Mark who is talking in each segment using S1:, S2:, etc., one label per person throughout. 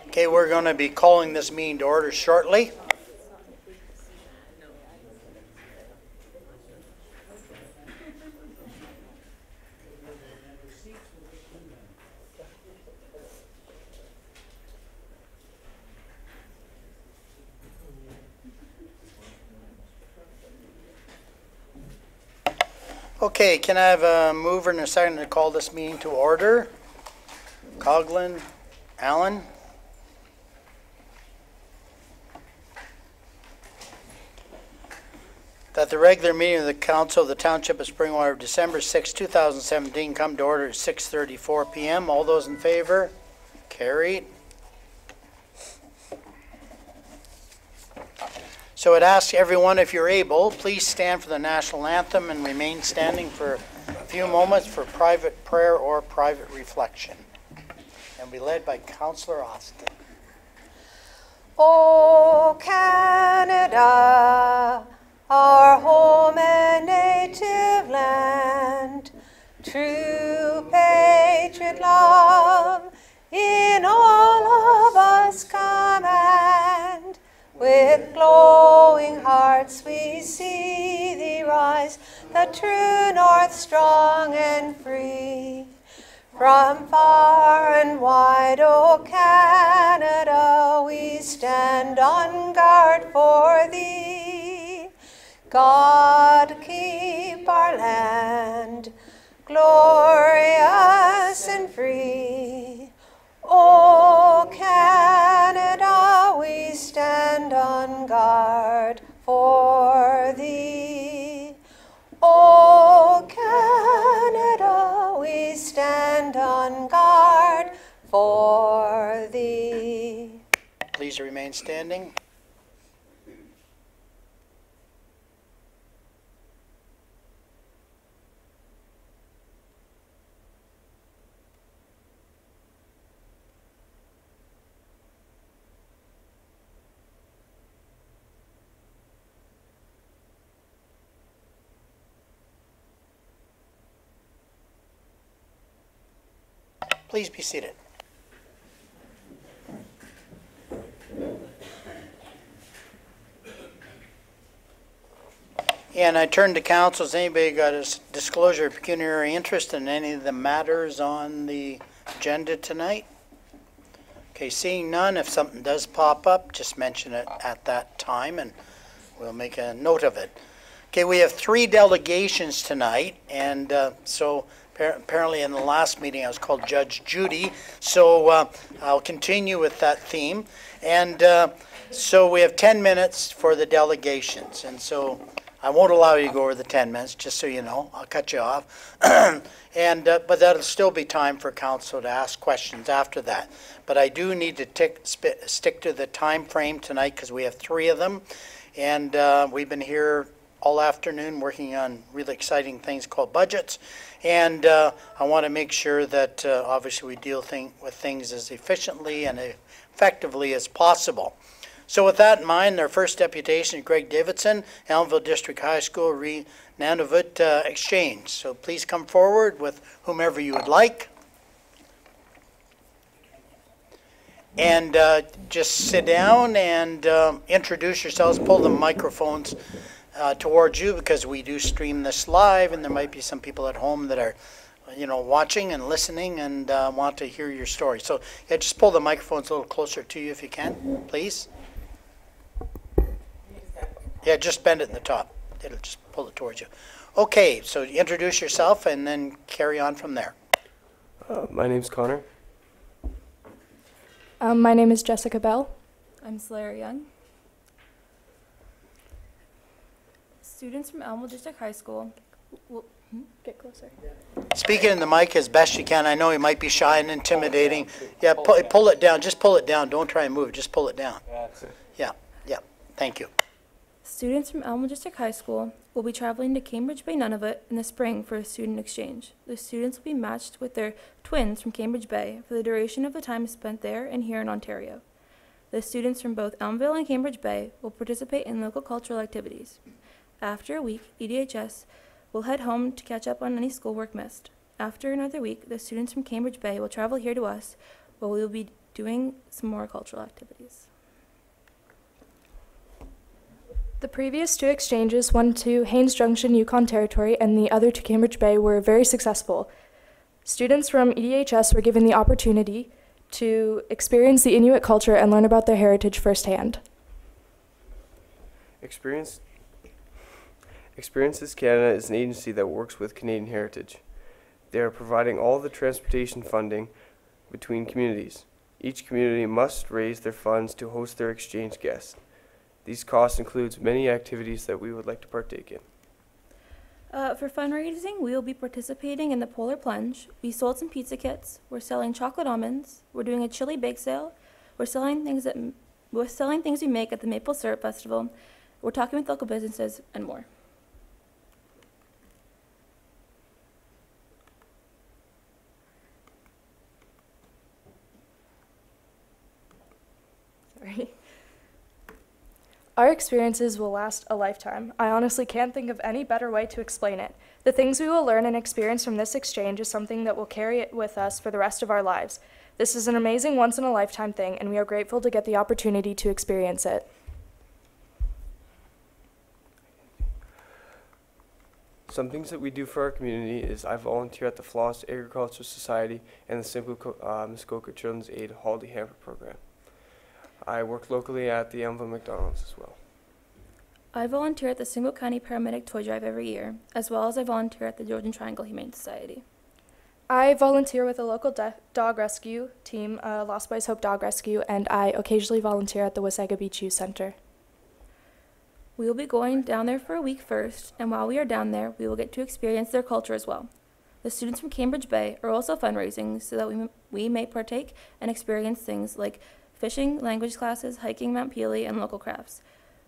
S1: Okay, we're going to be calling this meeting to order shortly. Okay, can I have a mover and a second to call this meeting to order? Coughlin, Allen. That the regular meeting of the Council of the Township of Springwater, December 6, 2017, come to order at 6:34 p.m. All those in favor? Carried. So I'd ask everyone, if you're able, please stand for the national anthem and remain standing for a few moments for private prayer or private reflection. And be led by Councillor Austin.
S2: O Canada, our home and native land, true patriot love in all of us command. With glowing hearts we see thee rise, the true north strong and free. From far and wide, O Canada, we stand on guard for thee. God keep our land glorious and free. O Canada, we stand on guard for thee. O Canada, we stand on guard for thee.
S1: Please remain standing. Please be seated. And I turn to council. Has anybody got a disclosure of pecuniary interest in any of the matters on the agenda tonight? Okay, seeing none, if something does pop up, just mention it at that time and we'll make a note of it. Okay, we have 3 delegations tonight, and so apparently in the last meeting I was called Judge Judy, so I'll continue with that theme. And so we have 10 minutes for the delegations, and so I won't allow you to go over the 10 minutes, just so you know. I'll cut you off. But that'll still be time for council to ask questions after that. But I do need to stick to the time frame tonight because we have 3 of them. And we've been here all afternoon working on really exciting things called budgets. And I want to make sure that obviously we deal with things as efficiently and effectively as possible. So with that in mind, our first deputation is Greg Davidson, Elmville District High School Nunavut Exchange. So please come forward with whomever you would like. And just sit down and introduce yourselves. Pull the microphones towards you because we do stream this live, and there might be some people at home that are, watching and listening and want to hear your story. So yeah, just pull the microphones a little closer to you if you can, please. Yeah, just bend it in the top. It'll just pull it towards you. Okay, so introduce yourself and then carry on from there.
S3: My name's Connor.
S4: My name is Jessica Bell.
S5: I'm Slayer Young. Students from Elmville District High School will
S4: Get closer.
S1: Speak in the mic as best you can. I know you might be shy and intimidating. Yeah, pull it down. Just pull it down. Don't try and move it. Just pull it down.
S3: That's it.
S1: Yeah. Thank you.
S5: Students from Elmville District High School will be traveling to Cambridge Bay, Nunavut in the spring for a student exchange. The students will be matched with their twins from Cambridge Bay for the duration of the time spent there and here in Ontario. The students from both Elmville and Cambridge Bay will participate in local cultural activities. After a week, EDHS will head home to catch up on any schoolwork missed. After another week, the students from Cambridge Bay will travel here to us, where we will be doing some more cultural activities.
S4: The previous 2 exchanges, one to Haines Junction, Yukon Territory, and the other to Cambridge Bay, were very successful. Students from EDHS were given the opportunity to experience the Inuit culture and learn about their heritage firsthand.
S3: Experiences Canada is an agency that works with Canadian Heritage. They are providing all the transportation funding between communities. Each community must raise their funds to host their exchange guests. These costs include many activities that we would like to partake in.
S5: For fundraising, we will be participating in the Polar Plunge. We sold some pizza kits. We're selling chocolate almonds. We're doing a chili bake sale. We're selling things we make at the Maple Syrup Festival. We're talking with local businesses and more.
S4: Sorry. Our experiences will last a lifetime. I honestly can't think of any better way to explain it. The things we will learn and experience from this exchange is something that will carry it with us for the rest of our lives. This is an amazing once-in-a-lifetime thing, and we are grateful to get the opportunity to experience it.
S3: Some things that we do for our community is I volunteer at the Floss Agricultural Society and the Simcoe Muskoka Children's Aid Holiday Hamper Program. I work locally at the Elmville McDonald's as well.
S5: I volunteer at the Simcoe County Paramedic Toy Drive every year, as well as I volunteer at the Georgian Triangle Humane Society.
S4: I volunteer with a local dog rescue team, Lost Boys Hope Dog Rescue, and I occasionally volunteer at the Wasaga Beach Youth Center.
S5: We will be going down there for a week first, and while we are down there, we will get to experience their culture as well. The students from Cambridge Bay are also fundraising so that we may partake and experience things like fishing, language classes, hiking Mount Pelee, and local crafts.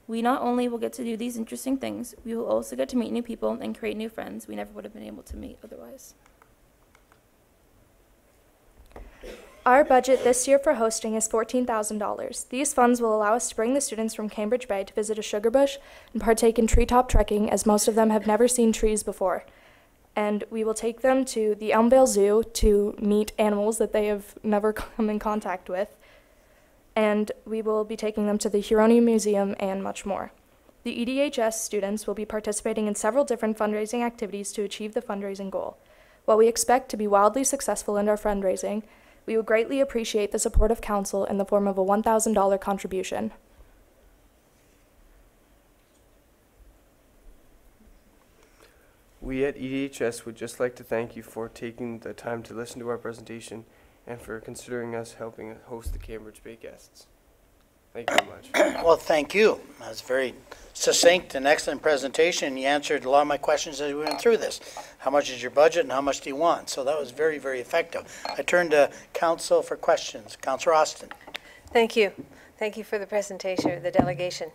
S5: We not only will get to do these interesting things, we will also get to meet new people and create new friends we never would have been able to meet otherwise.
S4: Our budget this year for hosting is $14,000. These funds will allow us to bring the students from Cambridge Bay to visit a sugar bush and partake in treetop trekking, as most of them have never seen trees before. And we will take them to the Elmvale Zoo to meet animals that they have never come in contact with. And we will be taking them to the Huronia Museum and much more. The EDHS students will be participating in several different fundraising activities to achieve the fundraising goal. While we expect to be wildly successful in our fundraising, we would greatly appreciate the support of council in the form of a $1,000 contribution.
S3: We at EDHS would just like to thank you for taking the time to listen to our presentation and for considering us helping host the Cambridge Bay guests. Thank you very much.
S1: Well, thank you. That was very succinct and excellent presentation. You answered a lot of my questions as we went through this. How much is your budget and how much do you want? So that was very, very effective. I turn to council for questions. Councillor Austin.
S2: Thank you. Thank you for the presentation of the delegation.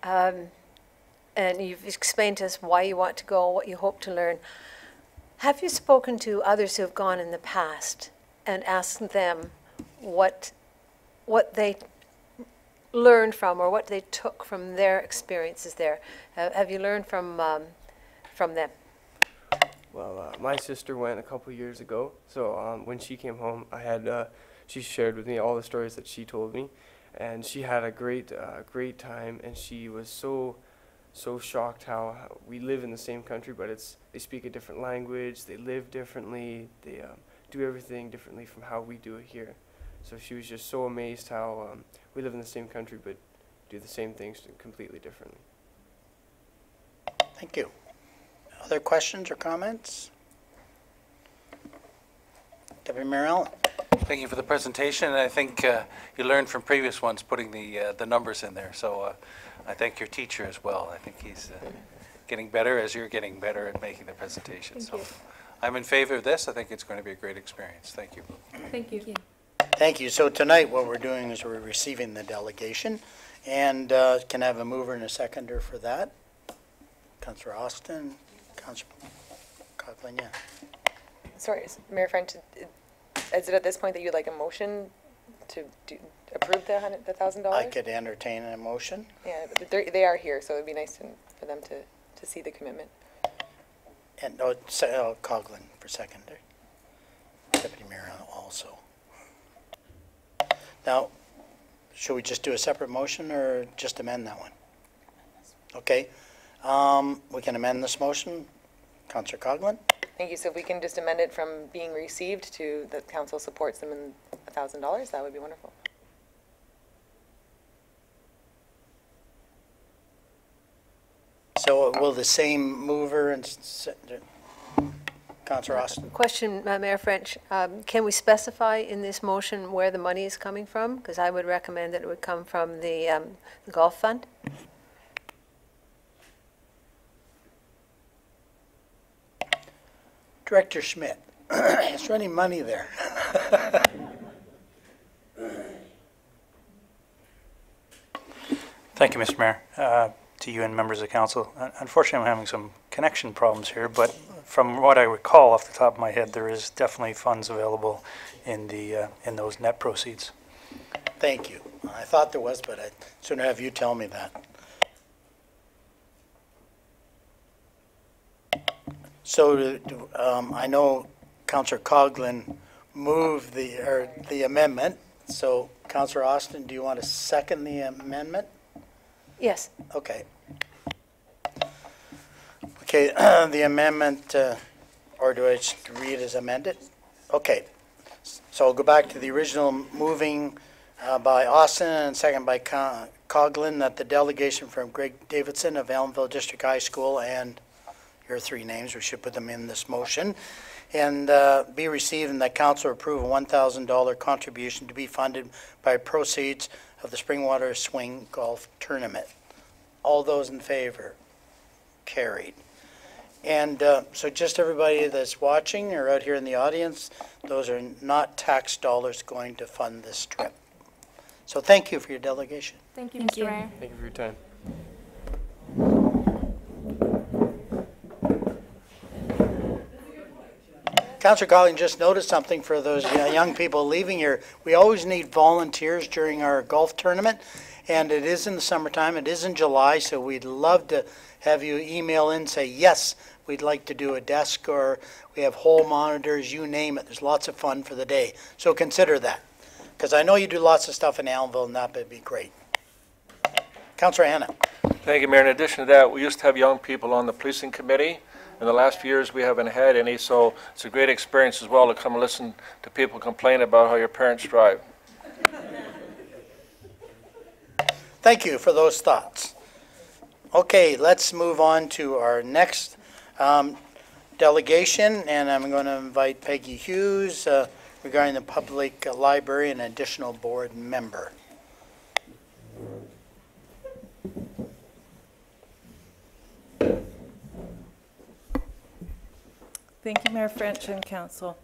S2: And you've explained to us why you want to go, what you hope to learn. Have you spoken to others who have gone in the past and asked them what they learned from or what they took from their experiences there? Have you learned from them?
S3: Well, my sister went a couple years ago, so when she came home, she shared with me all the stories that she told me, and she had a great time, and she was so shocked how we live in the same country, but they speak a different language, they live differently, they do everything differently from how we do it here. So she was just so amazed how we live in the same country but do the same things completely differently.
S1: Thank you. Other questions or comments? Deputy Mayor Allen.
S6: Thank you for the presentation. I think you learned from previous ones putting the numbers in there. So I thank your teacher as well. I think he's getting better as you're getting better at making the presentation.
S4: Thank you.
S6: I'm in favor of this. I think it's going to be a great experience. Thank you.
S4: Thank you.
S1: Thank you. So tonight what we're doing is we're receiving the delegation, and can I have a mover and a seconder for that? Councillor Austin, Councillor Coughlin, yeah.
S7: Sorry, Mayor French, is it at this point that you'd like a motion to approve the $1,000?
S1: I could entertain a motion.
S7: Yeah, they are here, so it'd be nice for them to see the commitment.
S1: And Coughlin for seconder. Deputy Mayor also. Now, should we just do a separate motion or just amend that one? Okay, we can amend this motion. Councillor Coghlan?
S7: Thank you. So if we can just amend it from being received to the council supports them in $1,000, that would be wonderful.
S1: So will the same mover and Councillor Austin?
S2: Question, Mayor French, can we specify in this motion where the money is coming from? Because I would recommend that it would come from the golf fund.
S1: Director Schmidt, is there any money there?
S8: Thank you, Mr. Mayor. To you and members of council. Unfortunately, I'm having some connection problems here, but from what I recall off the top of my head, there is definitely funds available in in those net proceeds.
S1: Thank you. I thought there was, but I'd sooner have you tell me that. So I know Councillor Coghlan moved the amendment. So Councillor Austin, do you want to second the amendment?
S2: Yes.
S1: Okay. Okay, the amendment, or do I just read as amended? Okay. So I'll go back to the original moving by Austin and second by Coghlan that the delegation from Greg Davidson of Elmville District High School and your three names, we should put them in this motion, and be received and that council approve a $1,000 contribution to be funded by proceeds of the Springwater Swing Golf Tournament. All those in favor? Carried. And so just everybody that's watching or out here in the audience, those are not tax dollars going to fund this trip. So thank you for your delegation.
S4: Thank you,
S5: Thank
S4: Mr.
S5: you.
S4: Mayor.
S3: Thank you for your time.
S1: Councillor Colling just noticed something for those young people leaving here. We always need volunteers during our golf tournament, and it is in the summertime. It is in July, so we'd love to have you email in, say, yes, we'd like to do a desk, or we have hole monitors, you name it. There's lots of fun for the day. So consider that, because I know you do lots of stuff in Allenville, and that would be great. Councillor Hanna.
S9: Thank you, Mayor. In addition to that, we used to have young people on the policing committee. In the last few years, we haven't had any, so it's a great experience as well to come and listen to people complain about how your parents drive.
S1: Thank you for those thoughts. Okay, let's move on to our next delegation, and I'm going to invite Peggy Hughes regarding the public library, an additional board member.
S10: Thank you, Mayor French and Council.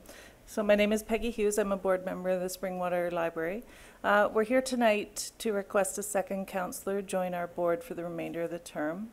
S10: So my name is Peggy Hughes. I'm a board member of the Springwater Library. We're here tonight to request a second councillor join our board for the remainder of the term.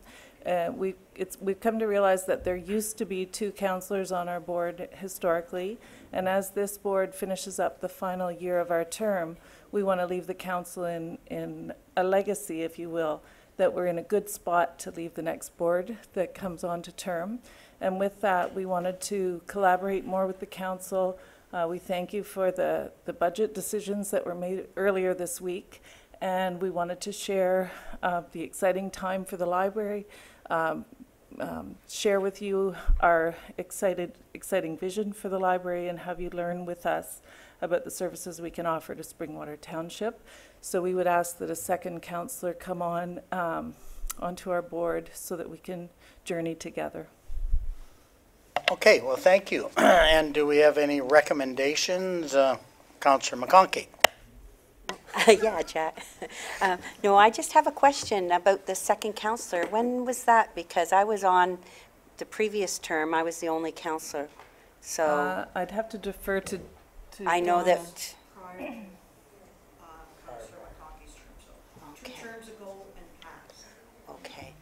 S10: We've come to realize that there used to be 2 councillors on our board historically, and as this board finishes up the final year of our term, we want to leave the council in a legacy, if you will, that we're in a good spot to leave the next board that comes on to term. And with that, we wanted to collaborate more with the council. We thank you for the budget decisions that were made earlier this week. And we wanted to share the exciting time for the library, share with you our exciting vision for the library, and have you learn with us about the services we can offer to Springwater Township. So we would ask that a second councillor come on onto our board so that we can journey together.
S1: Okay, well, thank you. And do we have any recommendations? Councillor McConkey.
S11: Yeah, Jack. No, I just have a question about the second councillor. When was that? Because I was on the previous term. I was the only councillor. So
S10: I'd have to defer to
S11: I know that.
S12: Councillor McConkey's term, so 2 terms ago and past.
S11: Okay.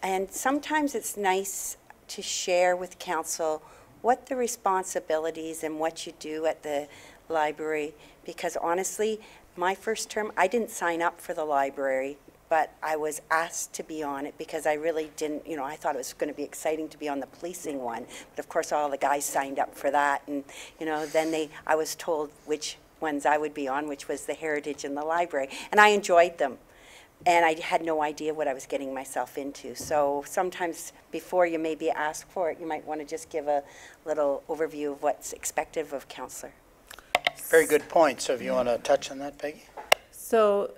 S11: And sometimes it's nice to share with council what the responsibilities and what you do at the library, because honestly, my first term, I didn't sign up for the library, but I was asked to be on it because I really didn't, you know, I thought it was going to be exciting to be on the policing one, but of course all the guys signed up for that, and you know, then I was told which ones I would be on, which was the Heritage and the Library. And I enjoyed them. And I had no idea what I was getting myself into. So sometimes before you maybe ask for it, you might want to just give a little overview of what's expected of counselor.
S1: Very good point. So if you want to touch on that, Peggy?
S10: So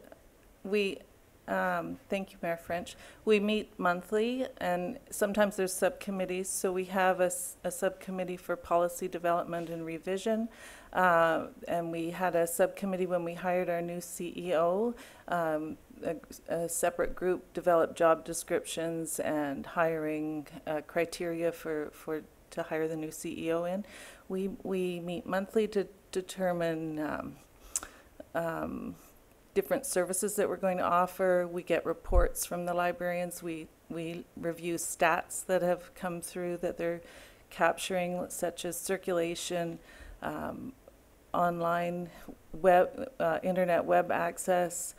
S10: we, thank you, Mayor French. We meet monthly, and sometimes there's subcommittees. So we have a subcommittee for policy development and revision. And we had a subcommittee when we hired our new CEO. A separate group developed job descriptions and hiring criteria to hire the new CEO in. We meet monthly to determine different services that we're going to offer. We get reports from the librarians. We review stats that have come through that they're capturing, such as circulation, online web, internet web access,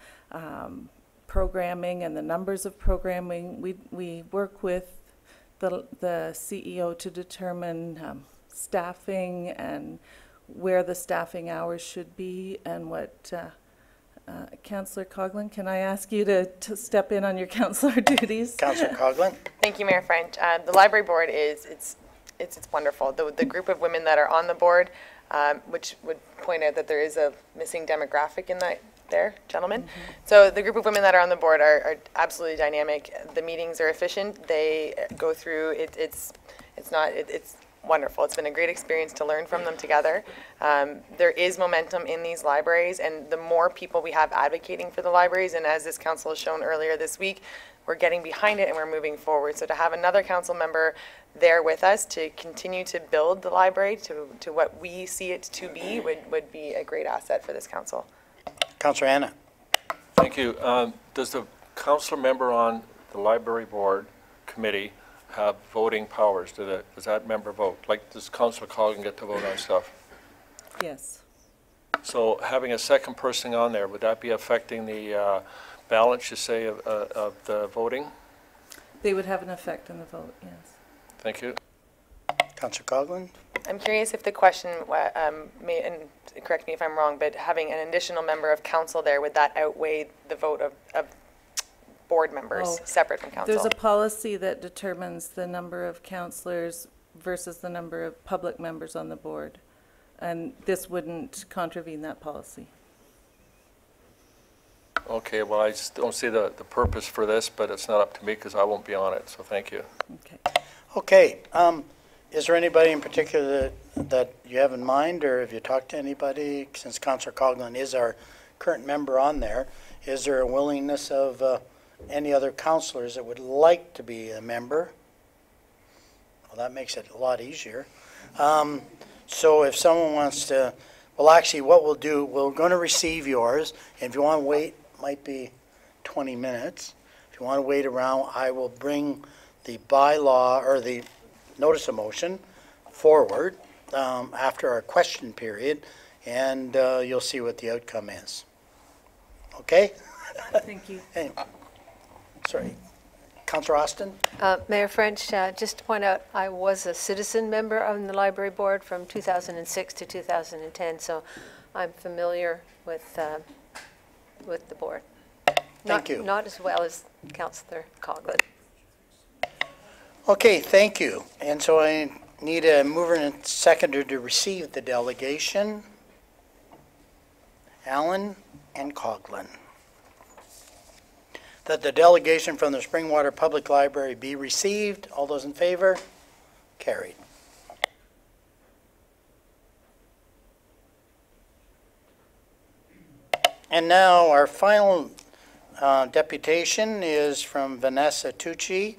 S10: programming and the numbers of programming. We work with the CEO to determine staffing and where the staffing hours should be and what, Councillor Coghlan, can I ask you to step in on your councillor duties?
S1: Councillor Coghlan?
S7: Thank you, Mayor French. The library board it's wonderful. The group of women that are on the board, which would point out that there is a missing demographic in that there, gentlemen. Mm-hmm. So the group of women that are on the board are absolutely dynamic. The meetings are efficient. They go through it. It's wonderful. It's been a great experience to learn from them together. There is momentum in these libraries, and the more people we have advocating for the libraries, and as this council has shown earlier this week, we're getting behind it and we're moving forward. So to have another council member there with us to continue to build the library to what we see it to be would be a great asset for this council.
S1: Councillor Anna.
S9: Thank you. Does the councillor member on the library board committee have voting powers? Does that member vote? Like, does Councillor Coghlan get to vote on stuff?
S10: Yes.
S9: So having a second person on there, would that be affecting the balance, you say, of the voting?
S10: They would have an effect on the vote, yes.
S9: Thank you.
S1: Councillor Coghlan?
S7: I'm curious if the question, may, and correct me if I'm wrong, but having an additional member of council there, would that outweigh the vote of board members separate from council?
S10: There's a policy that determines the number of councillors versus the number of public members on the board. And this wouldn't contravene that policy.
S9: Okay, well, I just don't see the purpose for this, but it's not up to me because I won't be on it, so thank you.
S10: Okay.
S1: Okay. Is there anybody in particular that you have in mind, or have you talked to anybody? Since Councillor Coghlan is our current member on there, is there a willingness of any other councillors that would like to be a member? Well, that makes it a lot easier. So if someone wants to, well, actually, what we'll do, we're going to receive yours. And if you want to wait, might be 20 minutes. If you want to wait around, I will bring the bylaw or the notice of motion forward after our question period, and you'll see what the outcome is. Okay?
S10: Thank you.
S1: Hey, sorry. Councillor Austin?
S2: Mayor French, just to point out, I was a citizen member on the library board from 2006 to 2010, so I'm familiar with the board.
S1: Thank you.
S2: Not as well as Councillor Coghlan.
S1: Okay, thank you. And so I need a mover and a seconder to receive the delegation. Allen and Coghlan. That the delegation from the Springwater Public Library be received. All those in favor? Carried. And now our final deputation is from Vanessa Tucci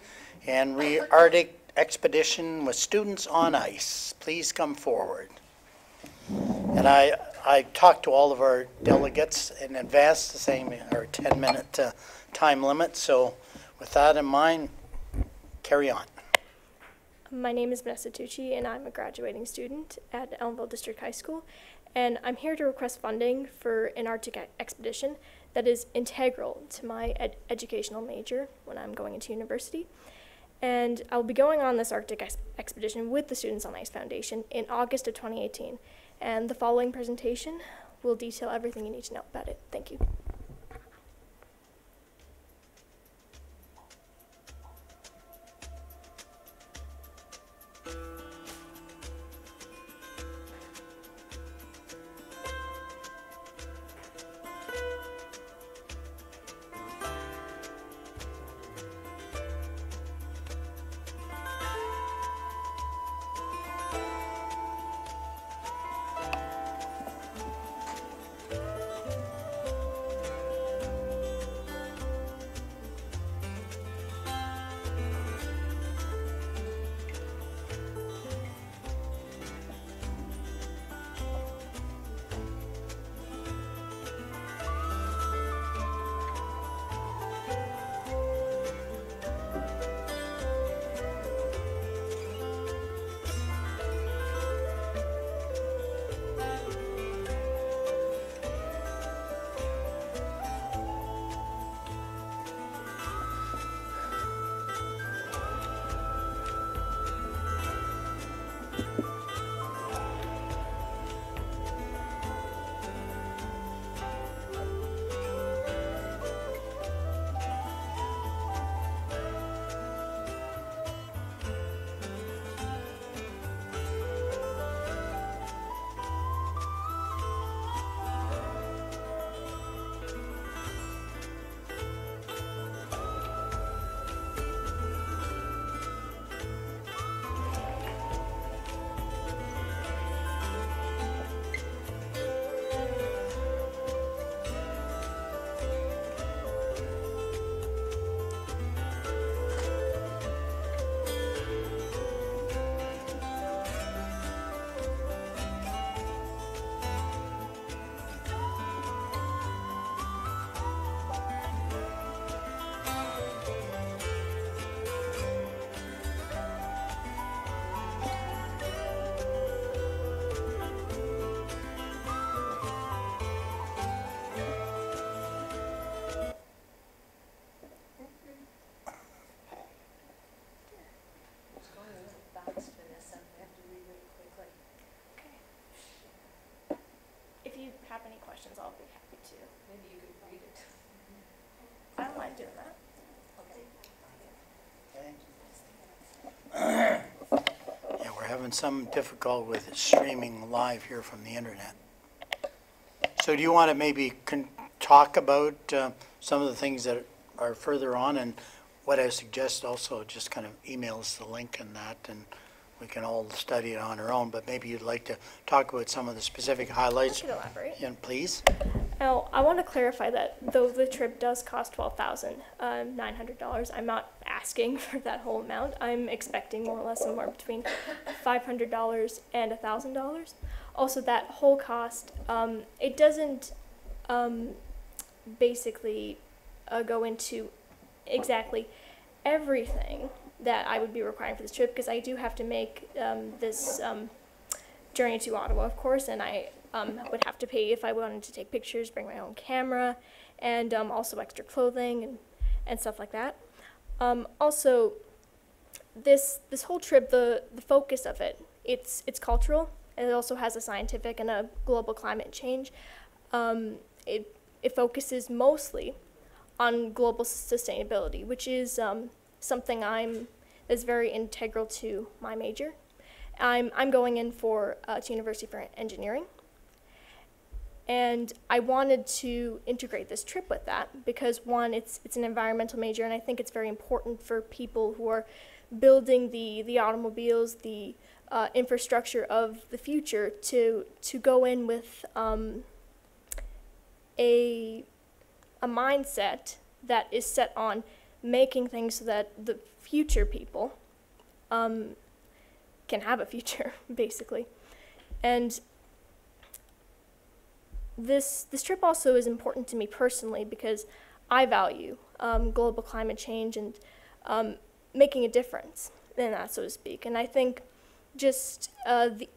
S1: and Arctic Expedition with Students on Ice. Please come forward. And I talked to all of our delegates in advance, the same, our 10-minute time limit. So with that in mind, carry on.
S4: My name is Vanessa Tucci, and I'm a graduating student at Elmville District High School. And I'm here to request funding for an Arctic expedition that is integral to my educational major when I'm going into university. And I'll be going on this Arctic expedition with the Students on Ice Foundation in August of 2018. And the following presentation will detail everything you need to know about it. Thank you. If you have any questions, I'll be happy to.
S2: Maybe you could read it.
S4: I don't mind doing that.
S1: Yeah, we're having some difficulty with streaming live here from the internet. So do you want to maybe talk about some of the things that are further on, and what I suggest also just kind of email us the link and that, and we can all study it on our own, but maybe you'd like to talk about some of the specific highlights.
S4: I can elaborate.
S1: Yeah, please.
S4: Now, I want to clarify that though the trip does cost $12,900, I'm not asking for that whole amount. I'm expecting more or less somewhere between $500 and $1,000. Also, that whole cost, it doesn't basically go into exactly everything that I would be requiring for this trip, because I do have to make this journey to Ottawa, of course, and I would have to pay if I wanted to take pictures, bring my own camera, and also extra clothing and stuff like that. Also, this whole trip, the focus of it, it's cultural, and it also has a scientific and a global climate change. It focuses mostly on global sustainability, which is something that's very integral to my major. I'm going in to University for Engineering, and I wanted to integrate this trip with that because, one, it's an environmental major, and I think it's very important for people who are building the automobiles, the infrastructure of the future to go in with a mindset that is set on making things so that the future people can have a future, basically. And this trip also is important to me personally because I value global climate change and making a difference in that, so to speak. And I think just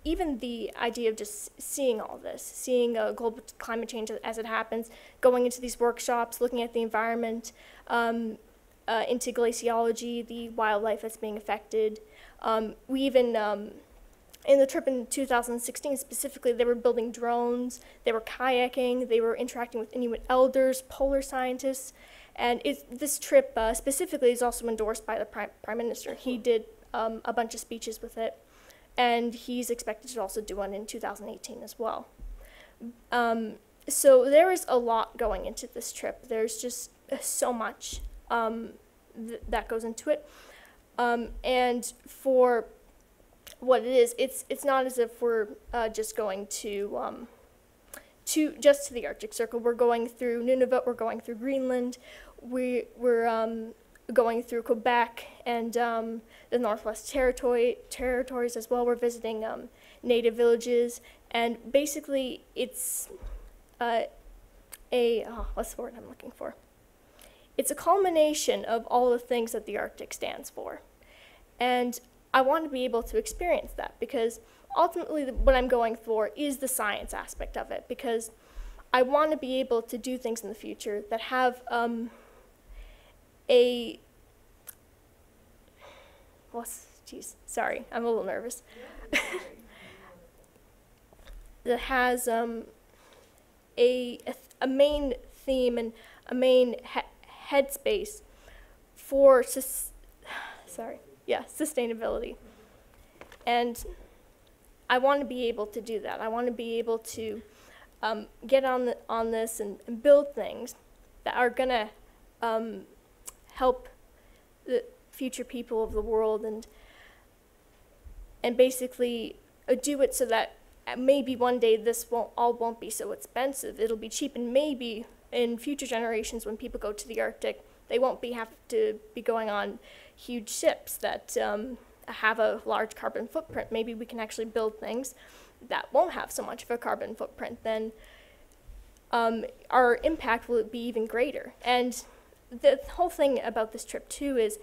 S4: even the idea of just seeing all this, seeing global climate change as it happens, going into these workshops, looking at the environment, into glaciology, the wildlife that's being affected. We even
S13: in the trip in 2016 specifically, they were building drones, they were kayaking, they were interacting with Inuit elders, polar scientists, and this trip specifically is also endorsed by the Prime Minister. He did a bunch of speeches with it, and he's expected to also do one in 2018 as well. So there is a lot going into this trip. There's just so much that goes into it. And for what it is, it's not as if we're just going to the Arctic Circle. We're going through Nunavut, we're going through Greenland, we're going through Quebec and the Northwest Territories as well. We're visiting native villages, and basically it's what's the word I'm looking for? It's a culmination of all the things that the Arctic stands for. And I want to be able to experience that, because ultimately what I'm going for is the science aspect of it, because I want to be able to do things in the future that have sorry, I'm a little nervous. That has a main theme and a main headspace for sustainability. And I want to be able to do that. I want to be able to get on this and build things that are going to help the future people of the world, and basically do it so that maybe one day this won't be so expensive. It'll be cheap, and maybe in future generations when people go to the Arctic, they won't have to be going on huge ships that have a large carbon footprint. Maybe we can actually build things that won't have so much of a carbon footprint. Then our impact will be even greater. And the whole thing about this trip too is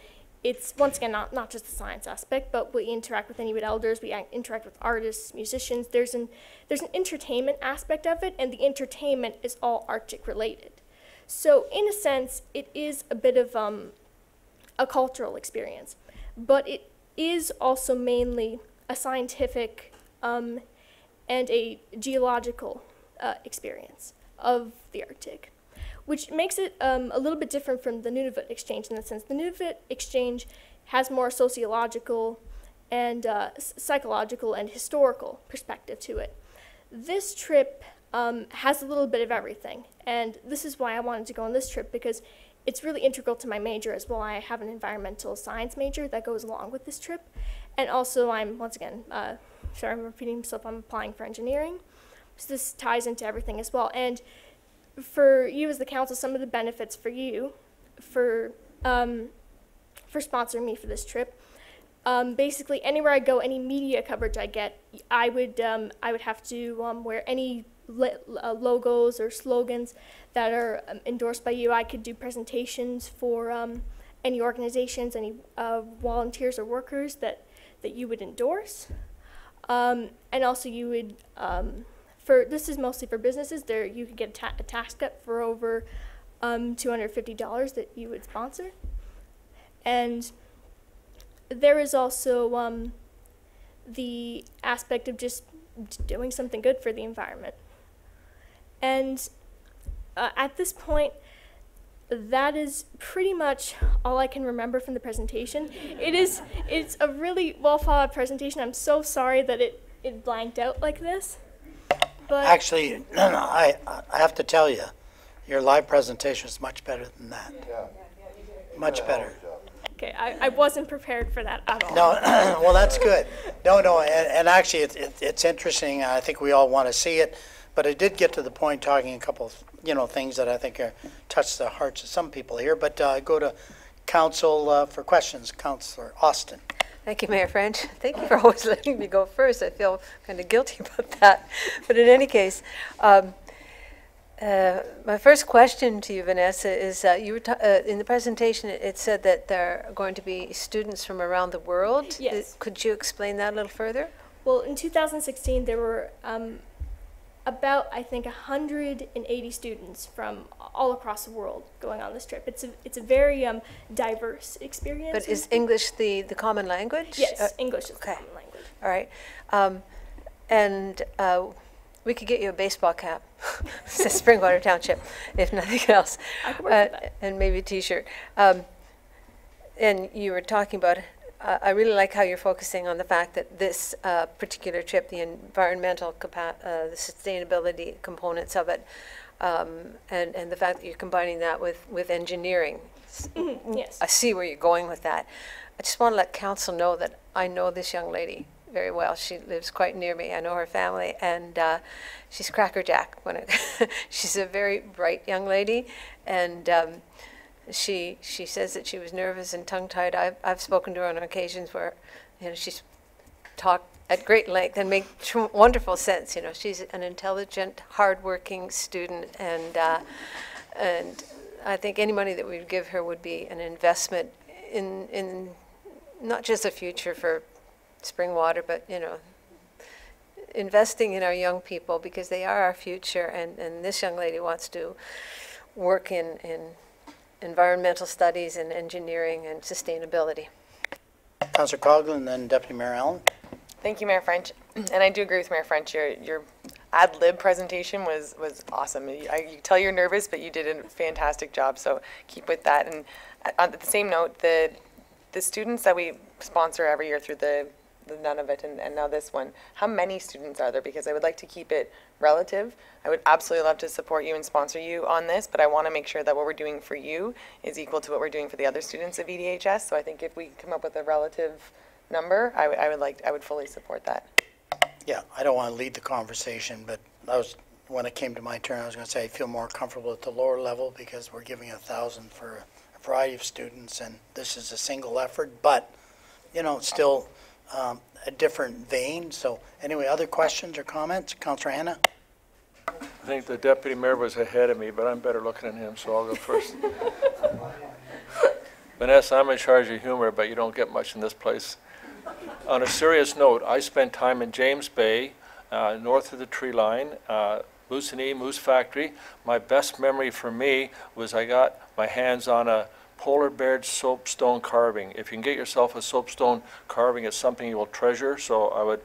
S13: it's, once again, not just the science aspect, but we interact with Inuit elders, we interact with artists, musicians. There's an entertainment aspect of it, and the entertainment is all Arctic related. So in a sense, it is a bit of a cultural experience, but it is also mainly a scientific and a geological experience of the Arctic, which makes it a little bit different from the Nunavut Exchange in the sense the Nunavut Exchange has more sociological and psychological and historical perspective to it. This trip has a little bit of everything, and this is why I wanted to go on this trip, because it's really integral to my major as well. I have an environmental science major that goes along with this trip, and also I'm, once again, sorry I'm repeating myself, I'm applying for engineering, so this ties into everything as well. And for you as the council, some of the benefits for you for sponsoring me for this trip, basically anywhere I go, any media coverage I get, I would have to wear any logos or slogans that are endorsed by you. I could do presentations for any organizations, any volunteers or workers that you would endorse, and also you would this is mostly for businesses. There you could get a tax cut for over $250 that you would sponsor. And there is also the aspect of just doing something good for the environment. And at this point, that is pretty much all I can remember from the presentation. It's a really well thought out presentation. I'm so sorry that it blanked out like this. But
S1: actually, I have to tell you, your live presentation is much better than that. Much better.
S13: Okay, I wasn't prepared for that at all.
S1: No, well, that's good. No, and actually, it's interesting. I think we all want to see it, but I did get to the point talking a couple of, things that I think touch the hearts of some people here. But go to council for questions. Councillor Austin.
S2: Thank you, Mayor French. Thank you for always letting me go first. I feel kind of guilty about that. But in any case, my first question to you, Vanessa, is you were in the presentation, it said that there are going to be students from around the world.
S13: Yes.
S2: Could you explain that a little further?
S13: Well, in 2016, there were about, I think, 180 students from all across the world going on this trip. It's a very diverse experience.
S2: But is English the common language?
S13: Yes, English is the
S2: okay.
S13: common language.
S2: All right. And we could get you a baseball cap, says Springwater Township, if nothing else.
S13: I could work with that.
S2: And maybe a T-shirt. And you were talking about, I really like how you're focusing on the fact that this particular trip, the environmental, the sustainability components of it, and the fact that you're combining that with engineering.
S13: Yes.
S2: I see where you're going with that. I just want to let council know that I know this young lady very well. She lives quite near me. I know her family, and she's crackerjack. She's a very bright young lady, and she says that she was nervous and tongue-tied. I've spoken to her on occasions where, she's talked at great length and make wonderful sense. She's an intelligent, hard-working student, and I think any money that we'd give her would be an investment in not just a future for Springwater, but investing in our young people, because they are our future, and this young lady wants to work in environmental studies and engineering and sustainability.
S1: Councillor Coghlan, then Deputy Mayor Allen.
S7: Thank you, Mayor French. And I do agree with Mayor French. Your ad lib presentation was awesome. You tell you're nervous, but you did a fantastic job. So keep with that. And on the same note, the students that we sponsor every year through the Nunavut and now this one, how many students are there? Because I would like to keep it relative. I would absolutely love to support you and sponsor you on this, but I want to make sure that what we're doing for you is equal to what we're doing for the other students of EDHS. So I think if we come up with a relative number, I would fully support that.
S1: Yeah, I don't want to lead the conversation, but when it came to my turn, I was going to say I feel more comfortable at the lower level because we're giving 1,000 for a variety of students, and this is a single effort, but still a different vein. So anyway, other questions or comments? Councillor Hanna?
S9: I think the deputy mayor was ahead of me, but I'm better looking than him, so I'll go first. Vanessa, I'm in charge of humor, but you don't get much in this place. On a serious note, I spent time in James Bay, north of the tree line, Moosonee, Moose Factory. My best memory for me was I got my hands on a polar bear soapstone carving. If you can get yourself a soapstone carving, it's something you will treasure, so I would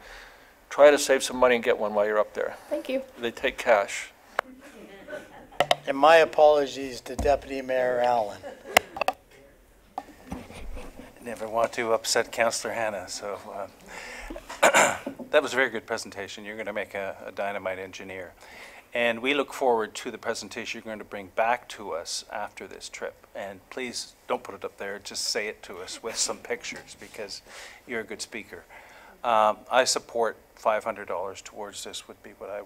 S9: try to save some money and get one while you're up there.
S13: Thank you.
S9: They take cash.
S1: And my apologies to Deputy Mayor Allen.
S6: Never want to upset Councillor Hanna, so that was a very good presentation. You're going to make a dynamite engineer. And we look forward to the presentation you're going to bring back to us after this trip. And please don't put it up there, just say it to us with some pictures, because you're a good speaker. I support $500 towards this would be what I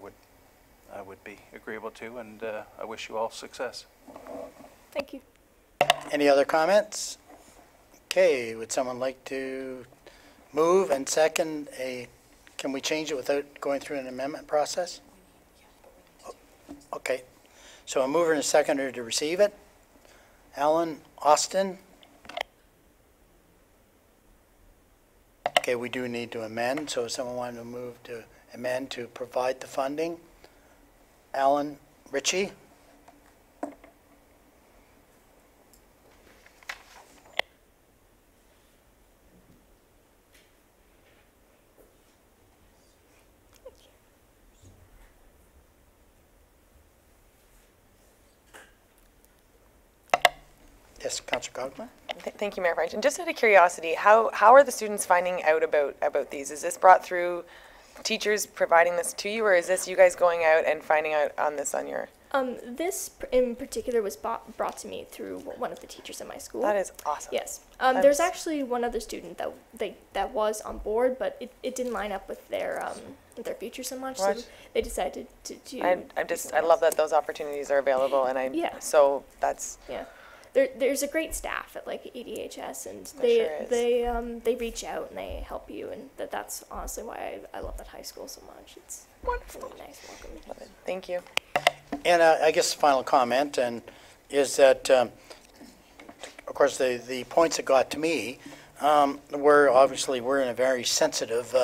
S6: would be agreeable to, and I wish you all success.
S13: Thank you.
S1: Any other comments? Okay, would someone like to move and second can we change it without going through an amendment process? Okay, so a mover and a seconder to receive it. Allen, Austin. Okay, we do need to amend, so if someone wanted to move to amend to provide the funding. Allen, Ritchie. Yes, Councillor Coghlan.
S7: Thank you, Mayor French. And just out of curiosity, how are the students finding out about these? Is this brought through teachers providing this to you, or is this you guys going out and finding out on this on your?
S13: This in particular was brought to me through one of the teachers at my school.
S7: That is awesome.
S13: Yes. There's actually one other student that was on board, but it didn't line up with their future so much.
S7: What?
S13: So they decided to
S7: I love that those opportunities are available, and
S13: Yeah.
S7: So that's.
S13: Yeah. There's a great staff at like EDHS, and
S7: There sure
S13: they reach out and they help you, and that's honestly why I love that high school so much. It's wonderful, really nice, welcoming.
S7: Love it. Thank you.
S1: And I guess the final comment is that, of course, the points that got to me were obviously we're in a very sensitive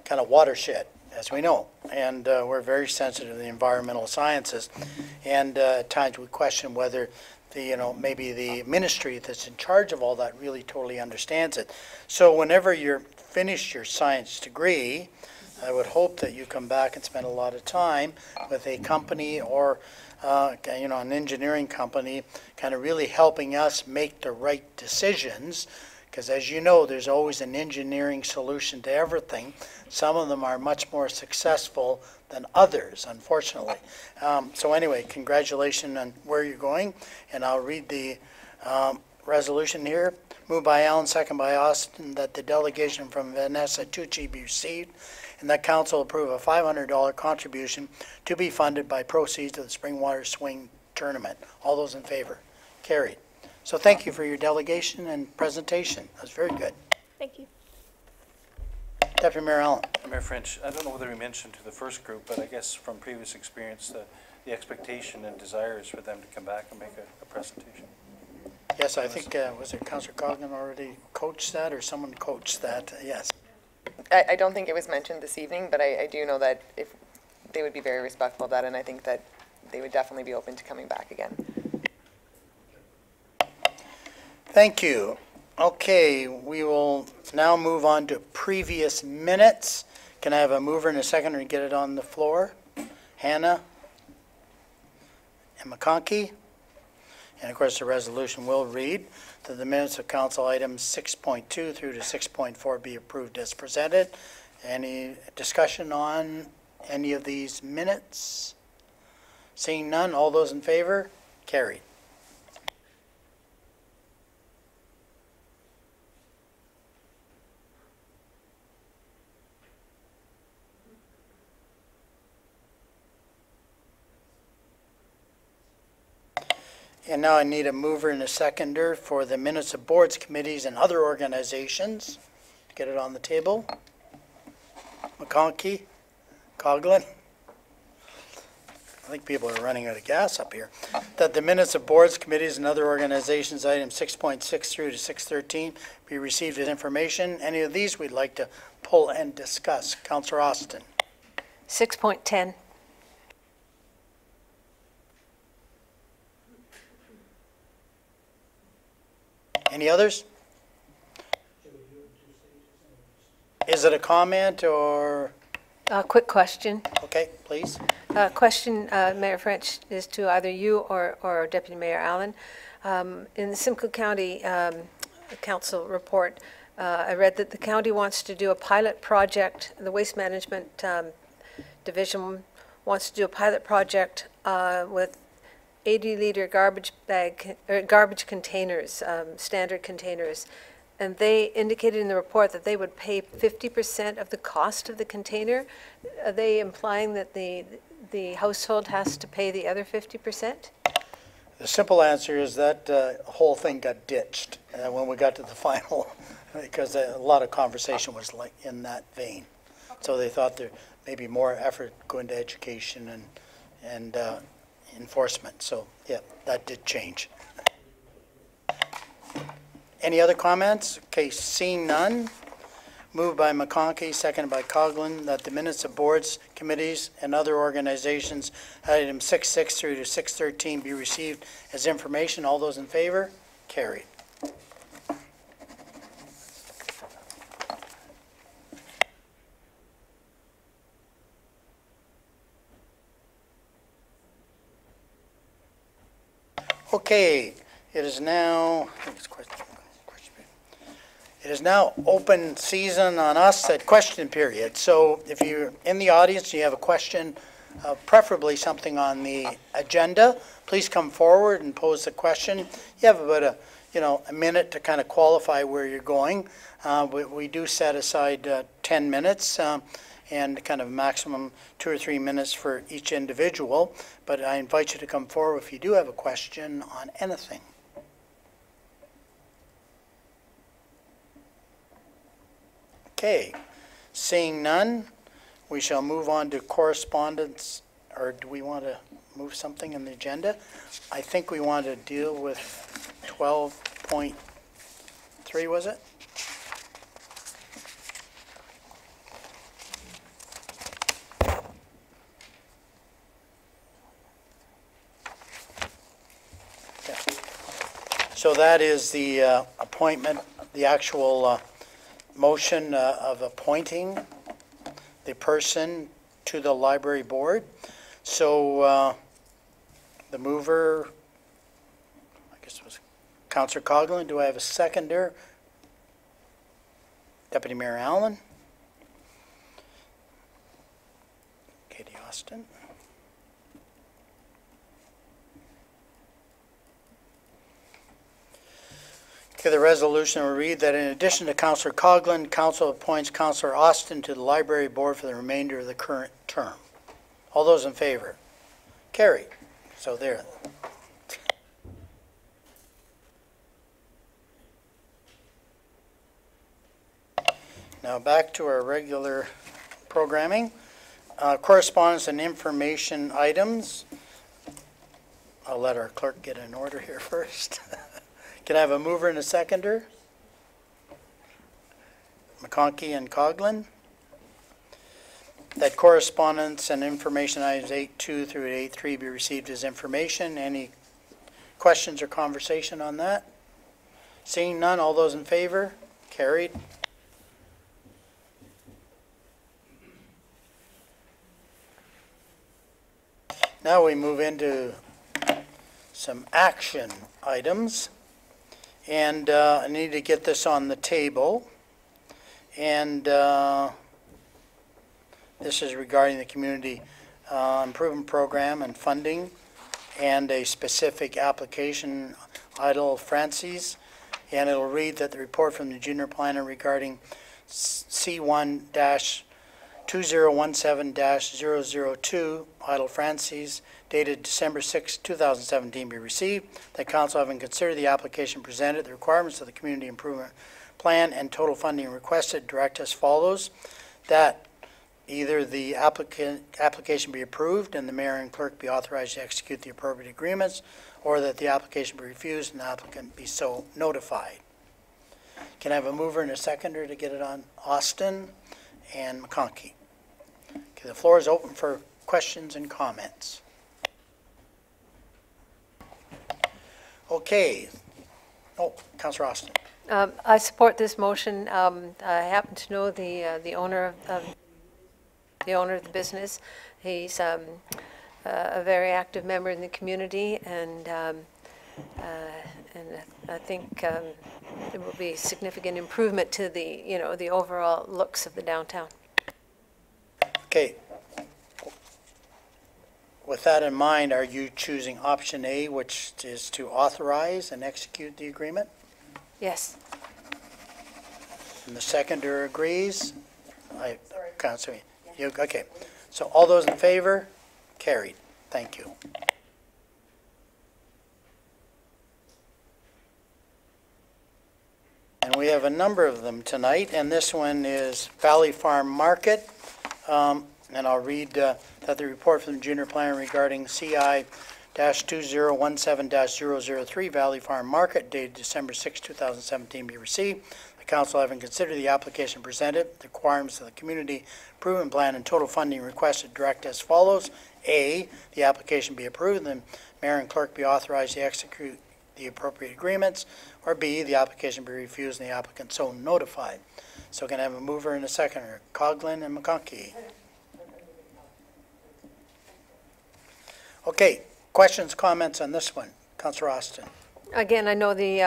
S1: kind of watershed as we know. And we're very sensitive to the environmental sciences. And at times we question whether maybe the ministry that's in charge of all that really totally understands it. So whenever you're finished your science degree, I would hope that you come back and spend a lot of time with a company or an engineering company kind of really helping us make the right decisions, because as you know, there's always an engineering solution to everything. Some of them are much more successful than others, unfortunately. So anyway, congratulations on where you're going, and I'll read the resolution here. Moved by Allen, second by Austin, that the delegation from Vanessa Tucci be received, and that council approve a $500 contribution to be funded by proceeds of the Springwater Swing Tournament. All those in favor? Carried. So thank you for your delegation and presentation. That was very good.
S13: Thank you.
S1: Deputy Mayor Allen.
S6: Mayor French, I don't know whether he mentioned to the first group, but I guess from previous experience, the expectation and desire is for them to come back and make a presentation.
S1: Yes, I think, was it Councillor Coghlan already coached that, or someone coached that? Yes.
S7: I don't think it was mentioned this evening, but I do know that if they would be very respectful of that, and I think that they would definitely be open to coming back again.
S1: Thank you. Okay, we will now move on to previous minutes. Can I have a mover and a seconder and get it on the floor? Hannah and McConkey. And of course, the resolution will read that the minutes of council items 6.2 through to 6.4 be approved as presented. Any discussion on any of these minutes? Seeing none, all those in favor? Carried. And now I need a mover and a seconder for the minutes of boards, committees, and other organizations. Get it on the table. McConkey, Coghlan. I think people are running out of gas up here. That the minutes of boards, committees, and other organizations, items 6.6 through to 6.13, be received as information. Any of these we'd like to pull and discuss. Councillor Austin.
S2: 6.10.
S1: Any others? Is it a comment or?
S2: A quick question.
S1: Okay, please.
S2: Question, Mayor French, is to either you or Deputy Mayor Allen. In the Simcoe County Council report, I read that the county wants to do a pilot project, the Waste Management Division wants to do a pilot project with 80-liter garbage containers, standard containers. And they indicated in the report that they would pay 50% of the cost of the container. Are they implying that the household has to pay the other 50%?
S1: The simple answer is that whole thing got ditched when we got to the final, because a lot of conversation was like in that vein. So they thought there may be more effort going to education and enforcement. So yeah, that did change. Any other comments? Okay, seeing none. Moved by McConkey, seconded by Coghlan, that the minutes of boards, committees, and other organizations, items 6.6 through to 6.13, be received as information. All those in favor? Carried. Okay, it is now, it is now open season on us at question period. So if you're in the audience and you have a question, preferably something on the agenda, please come forward and pose the question. You have about a minute to kind of qualify where you're going. We do set aside 10 minutes and kind of maximum 2 or 3 minutes for each individual. But I invite you to come forward if you do have a question on anything. Okay, seeing none, we shall move on to correspondence, or do we want to move something in the agenda? I think we want to deal with 12.3, was it? So that is the appointment, the actual motion of appointing the person to the library board. So the mover, I guess, was Councillor Coghlan. Do I have a seconder? Deputy Mayor Allen. Katie Austin. Okay, the resolution will read that in addition to Councillor Coghlan, Council appoints Councillor Austin to the library board for the remainder of the current term. All those in favor? Carried. So there. Now back to our regular programming. Correspondence and information items. I'll let our clerk get in order here first. Can I have a mover and a seconder? McConkey and Coghlan. That correspondence and information items 8.2 through 8.3 be received as information. Any questions or conversation on that? Seeing none, all those in favor? Carried. Now we move into some action items. And I need to get this on the table. And this is regarding the community improvement program and funding and a specific application, Idle Francis. And it'll read that the report from the junior planner regarding C1-2017-002, Idle Francis, dated December 6, 2017, be received. That council, having considered the application presented, the requirements of the community improvement plan and total funding requested, direct as follows: that either the application be approved and the mayor and clerk be authorized to execute the appropriate agreements, or that the application be refused and the applicant be so notified. Can I have a mover and a seconder to get it on? Austin and McConkey. Okay, the floor is open for questions and comments. Okay. Oh, Councillor Austin.
S2: I support this motion. I happen to know the owner of the business. He's a very active member in the community, and I think it will be a significant improvement to the overall looks of the downtown.
S1: Okay. With that in mind, are you choosing option A, which is to authorize and execute the agreement?
S2: Yes.
S1: And the seconder agrees? Councillor, okay. So all those in favor? Carried. Thank you. And we have a number of them tonight, and this one is Valley Farm Market. And I'll read that the report from the junior planner regarding CI-2017-003 Valley Farm Market dated December 6, 2017 be received. The council, having considered the application presented, the requirements of the community improvement plan and total funding requested, direct as follows. A, the application be approved and the mayor and clerk be authorized to execute the appropriate agreements, or B, the application be refused and the applicant so notified. So can I have a mover and a seconder? Coghlan and McConkey. Okay, questions, comments on this one? Councillor Austin.
S2: Again, I know the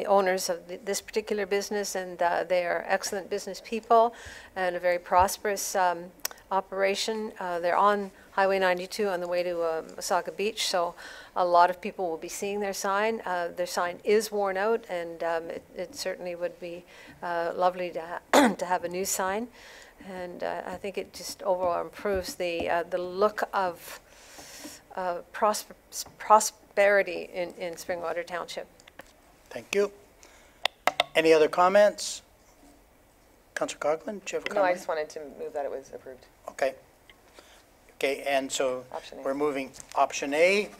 S2: owners of this particular business, and they are excellent business people and a very prosperous operation. They're on Highway 92 on the way to Osaka Beach, so a lot of people will be seeing their sign. Their sign is worn out, and it certainly would be lovely to to have a new sign. And I think it just overall improves the look of prosperity in Springwater Township.
S1: Thank you. Any other comments? Councillor Coghlan, do you have a comment?
S7: No, I just wanted to move that it was approved.
S1: Okay. Okay, and so
S7: Option A.
S1: we're moving option A,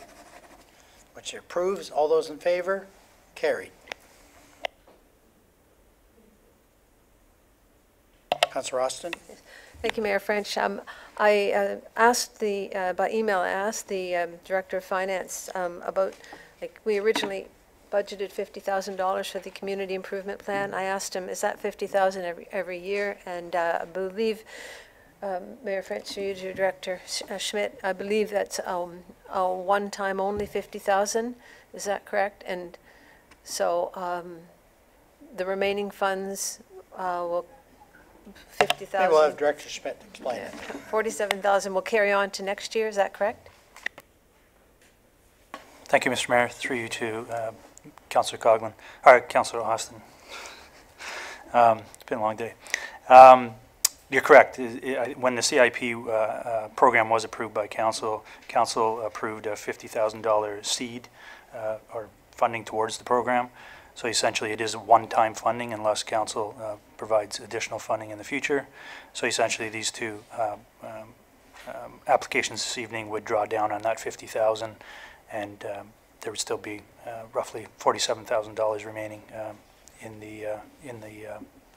S1: which approves. All those in favor? Carried. Councillor Austin?
S2: Thank you, Mayor French. I asked by email, I asked the Director of Finance about, like, we originally budgeted $50,000 for the community improvement plan. I asked him, is that $50,000 every year? And I believe, Mayor French, through you to Director Schmidt, I believe that's a one-time only $50,000. Is that correct? And so the remaining funds will $50,000.
S1: Maybe we'll have Director Schmidt explain it.
S2: $47,000 will carry on to next year. Is that correct?
S8: Thank you, Mr. Mayor. Through you to Councillor Coghlan, or Councillor Austin. It's been a long day. You're correct. When the CIP program was approved by Council, Council approved a $50,000 seed or funding towards the program. So essentially it is one-time funding unless Council provides additional funding in the future. So essentially these two applications this evening would draw down on that $50,000, and there would still be roughly $47,000 remaining in the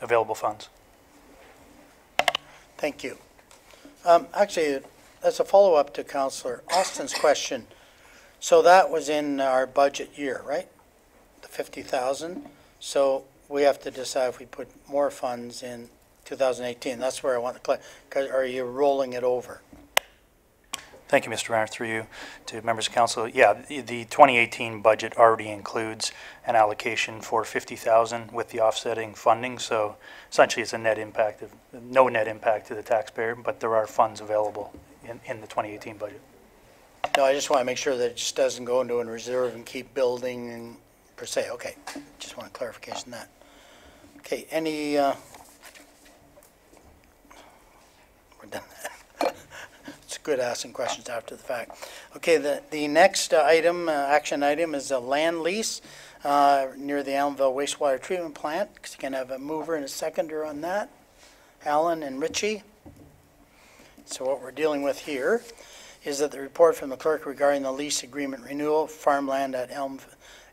S8: available funds.
S1: Thank you. Actually, as a follow-up to Councillor Austin's question, so that was in our budget year, right? The $50,000. So we have to decide if we put more funds in 2018. That's where I want to clarify. Are you rolling it over?
S8: Thank you, Mr. Mayor. Through you to members of Council. Yeah, the 2018 budget already includes an allocation for $50,000 with the offsetting funding. So essentially it's a net impact of, no net impact to the taxpayer, but there are funds available in the 2018 budget.
S1: No, I just want to make sure that it just doesn't go into a reserve and keep building and per se. Okay, just want clarification on that. Okay, any, we're done. It's good asking questions after the fact. Okay, the next item, action item, is a land lease near the Allenville wastewater treatment plant. You can have a mover and a seconder on that, Alan and Richie. So what we're dealing with here is that the report from the clerk regarding the lease agreement renewal of farmland at Elmvale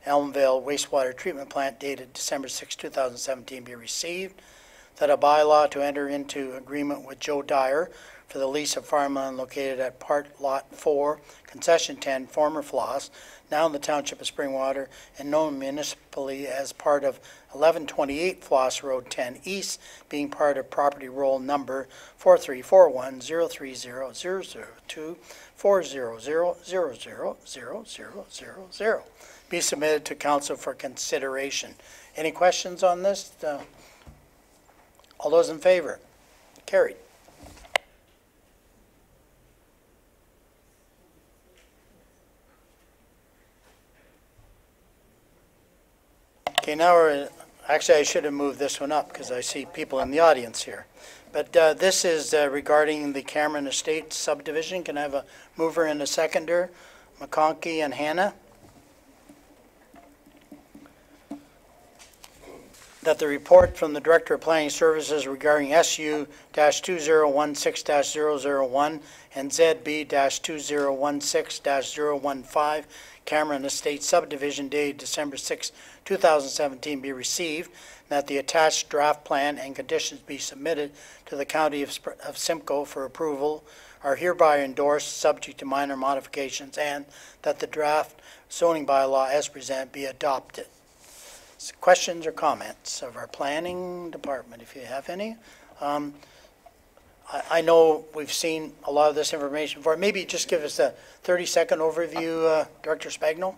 S1: wastewater treatment plant dated December 6, 2017 be received, that a bylaw to enter into agreement with Joe Dyer for the lease of farmland located at Part Lot 4, Concession 10, former Floss, now in the Township of Springwater and known municipally as part of 1128 Floss Road 10 East, being part of property roll number 4341-030-002-400-0000000, be submitted to Council for consideration. Any questions on this? All those in favor? Carried. Okay, now actually I should have moved this one up because I see people in the audience here. But this is regarding the Cameron Estates subdivision. Can I have a mover and a seconder? McConkey and Hannah. That the report from the Director of Planning Services regarding SU-2016-001 and ZB-2016-015 Cameron Estates subdivision dated December 6, 2017 be received, and that the attached draft plan and conditions be submitted to the County of Simcoe for approval are hereby endorsed subject to minor modifications, and that the draft zoning bylaw as presented be adopted. So questions or comments of our planning department, if you have any? I know we've seen a lot of this information before. Maybe just give us a 30-second overview, Director Spagnuolo.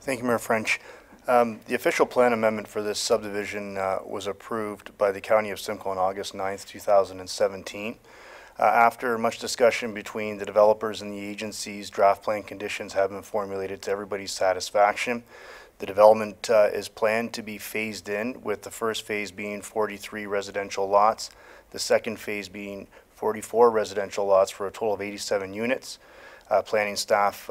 S14: Thank you, Mayor French. The official plan amendment for this subdivision was approved by the County of Simcoe on August 9th, 2017. After much discussion between the developers and the agencies, draft plan conditions have been formulated to everybody's satisfaction. The development is planned to be phased in, with the first phase being 43 residential lots, the second phase being 44 residential lots for a total of 87 units. Planning staff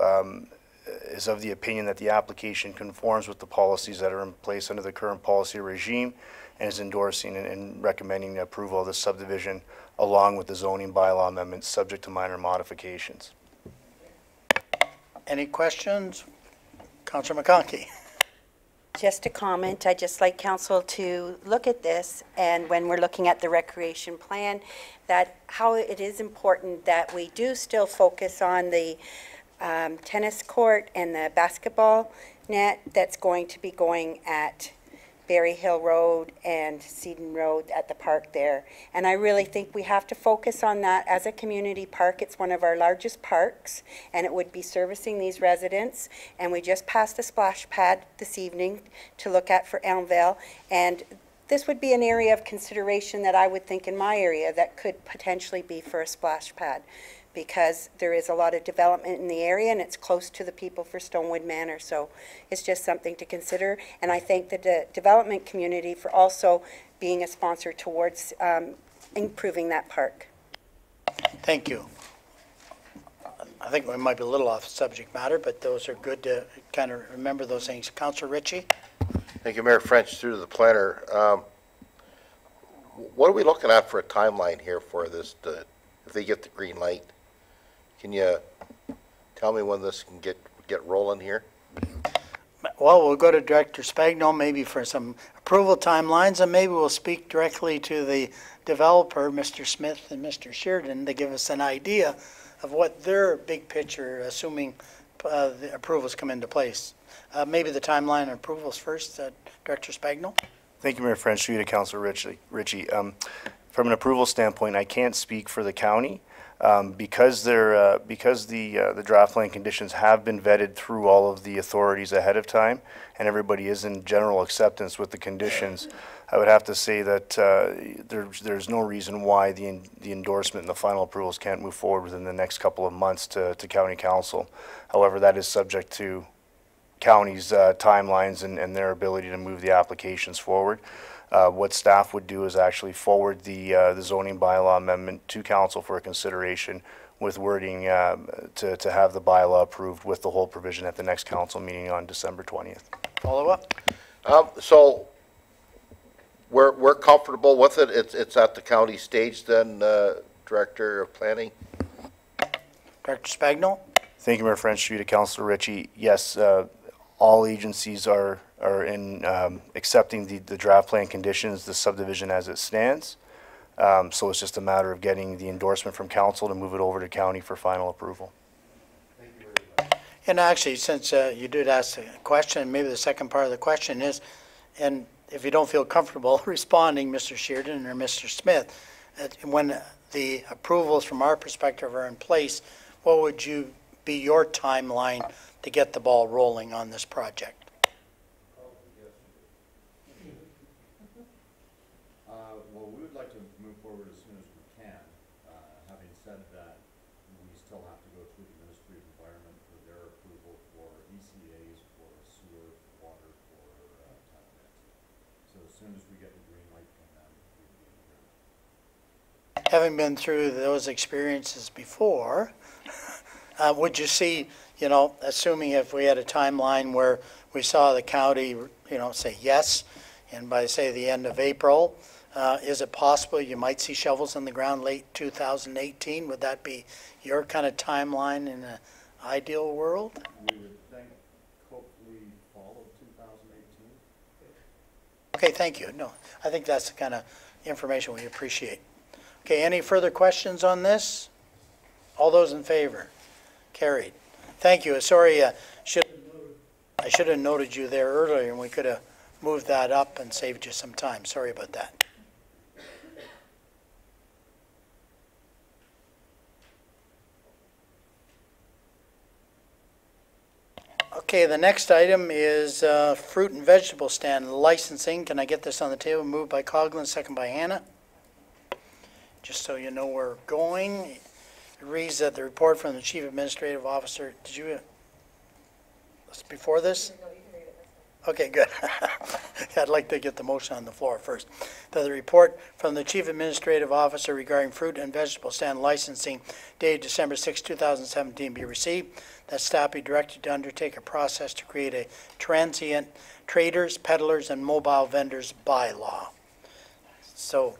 S14: is of the opinion that the application conforms with the policies that are in place under the current policy regime and is endorsing and recommending the approval of the subdivision along with the zoning bylaw amendments subject to minor modifications.
S1: Any questions? Councillor McConkey.
S11: Just a comment, I'd just like council to look at this, and when we're looking at the recreation plan, that how it is important that we do still focus on the tennis court and the basketball net that's going to be going at Berry Hill Road and Seaton Road at the park there. And I really think we have to focus on that as a community park. It's one of our largest parks, and it would be servicing these residents. And we just passed a splash pad this evening to look at for Elmvale. And this would be an area of consideration that I would think in my area that could potentially be for a splash pad, because there is a lot of development in the area and it's close to the people for Stonewood Manor. So it's just something to consider. And I thank the development community for also being a sponsor towards improving that park.
S1: Thank you. I think we might be a little off subject matter, but those are good to kind of remember those things. Councillor Ritchie?
S15: Thank you, Mayor French, through the planner. What are we looking at for a timeline here for this, if they get the green light? Can you tell me when this can get rolling here?
S1: Well, we'll go to Director Spagno maybe for some approval timelines, and maybe we'll speak directly to the developer, Mr. Smith and Mr. Sheridan, to give us an idea of what their big picture, assuming the approvals come into place. Maybe the timeline and approvals first, Director Spagno.
S14: Thank you, Mayor French. Through you to Councillor Ritchie. From an approval standpoint, I can't speak for the county. Because the draft plan conditions have been vetted through all of the authorities ahead of time, and everybody is in general acceptance with the conditions, I would have to say that there's no reason why the endorsement and the final approvals can't move forward within the next couple of months to County Council. However, that is subject to county's timelines and their ability to move the applications forward. What staff would do is actually forward the zoning bylaw amendment to council for consideration with wording to have the bylaw approved with the whole provision at the next council meeting on December 20th.
S1: Follow up?
S15: So we're comfortable with it. It's at the county stage then, Director of Planning?
S1: Director Spagno?
S14: Thank you, Mayor French. Through to Councillor Ritchie. Yes, all agencies are in accepting the draft plan conditions, the subdivision as it stands. So it's just a matter of getting the endorsement from council to move it over to county for final approval.
S1: Thank you very much. And actually, since you did ask a question, maybe the second part of the question is, and if you don't feel comfortable responding, Mr. Sheridan or Mr. Smith, when the approvals from our perspective are in place, what would be your timeline to get the ball rolling on this project?
S16: Well, we would like to move forward as soon as we can. Having said that, we still have to go through the Ministry of Environment for their approval for ECAs, for sewer, for water, for town nets. So as soon as we get the green light from them, we'd be here.
S1: Having been through those experiences before, would you see, assuming if we had a timeline where we saw the county, say yes, and by, say, the end of April, is it possible you might see shovels in the ground late 2018? Would that be your kind of timeline in an ideal world?
S16: We would think hopefully fall of 2018.
S1: Okay, thank you. No, I think that's the kind of information we appreciate. Okay, any further questions on this? All those in favor? Carried. Thank you. Sorry, I should have noted you there earlier, and we could have moved that up and saved you some time. Sorry about that. Okay, the next item is fruit and vegetable stand licensing. Can I get this on the table? Moved by Coughlin, second by Hannah. Just so you know where we're going. It reads that the report from the Chief Administrative Officer, did you, before this? Okay, good. I'd like to get the motion on the floor first. That the report from the Chief Administrative Officer regarding fruit and vegetable stand licensing dated December 6, 2017 be received. That staff be directed to undertake a process to create a transient traders, peddlers, and mobile vendors bylaw. So,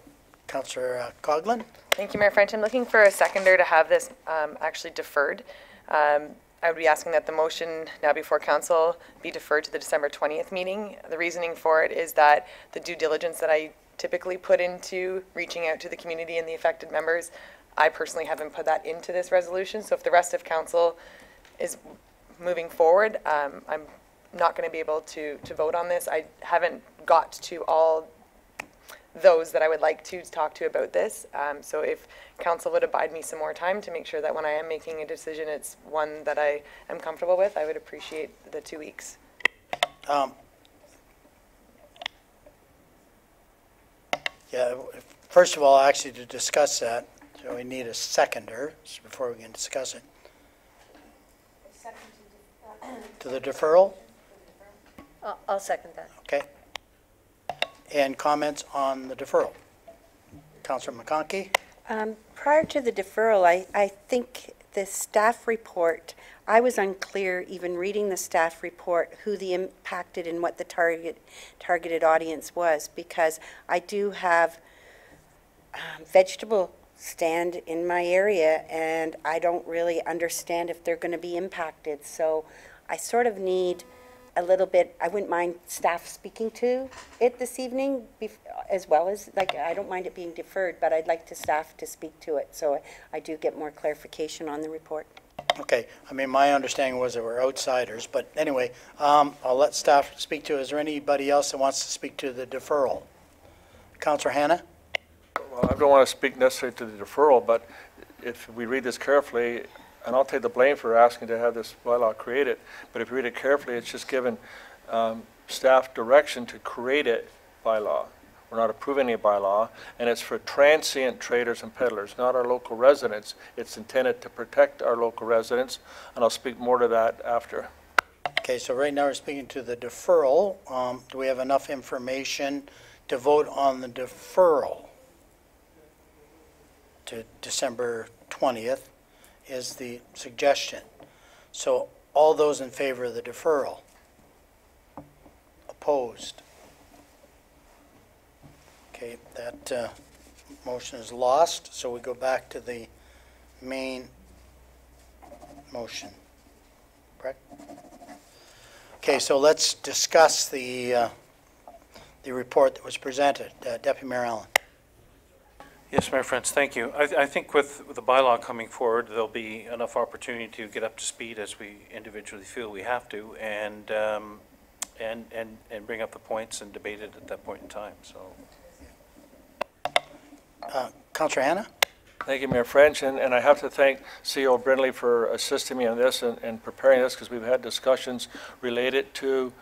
S1: Councillor Coughlin.
S7: Thank you, Mayor French. I'm looking for a seconder to have this actually deferred. I would be asking that the motion now before council be deferred to the December 20th meeting. The reasoning for it is that the due diligence that I typically put into reaching out to the community and the affected members, I personally haven't put that into this resolution. So if the rest of council is moving forward, I'm not going to be able to vote on this. I haven't got to all those that I would like to talk to about this. So if council would abide me some more time to make sure that when I am making a decision, it's one that I am comfortable with, I would appreciate the 2 weeks.
S1: Yeah, first of all, actually to discuss that, so we need a seconder before we can discuss it. To the deferral?
S2: I'll second that.
S1: Okay. And comments on the deferral? Councillor McConkey?
S11: Prior to the deferral, I think the staff report, I was unclear, even reading the staff report, who the impacted and what the targeted audience was, because I do have vegetable stand in my area, and I don't really understand if they're going to be impacted. So I sort of need a little bit, I wouldn't mind staff speaking to it this evening, as well as, like, I don't mind it being deferred, but I'd like staff to speak to it, so I do get more clarification on the report.
S1: Okay, I mean, my understanding was that we're outsiders, but anyway, I'll let staff speak to it. Is there anybody else that wants to speak to the deferral? Councillor Hanna?
S9: Well, I don't want to speak necessarily to the deferral, but if we read this carefully, and I'll take the blame for asking to have this bylaw created, but if you read it carefully, it's just given staff direction to create a bylaw. We're not approving any bylaw, and it's for transient traders and peddlers, not our local residents. It's intended to protect our local residents, and I'll speak more to that after.
S1: Okay, so right now we're speaking to the deferral. Do we have enough information to vote on the deferral to December 20th is the suggestion. So all those in favor of the deferral? Opposed? Okay, that motion is lost, so we go back to the main motion, correct? Okay, so let's discuss the report that was presented. Deputy Mayor Allen.
S6: Yes, Mayor Frantz, thank you. I think with the bylaw coming forward, there'll be enough opportunity to get up to speed as we individually feel we have to, and bring up the points and debate it at that point in time. So,
S1: Councillor Hanna?
S9: Thank you, Mayor French, and I have to thank CEO Brindley for assisting me on this and preparing this, because we've had discussions related to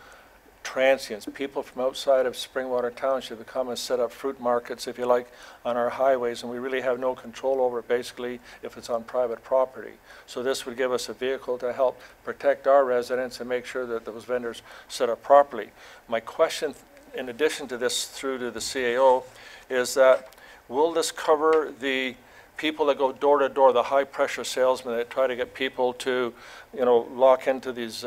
S9: transients, people from outside of Springwater Township that come and set up fruit markets, if you like, on our highways, and we really have no control over it, basically, if it's on private property. So this would give us a vehicle to help protect our residents and make sure that those vendors set up properly. My question, in addition to this through to the CAO, is that will this cover the people that go door to door, the high pressure salesmen that try to get people to, lock into these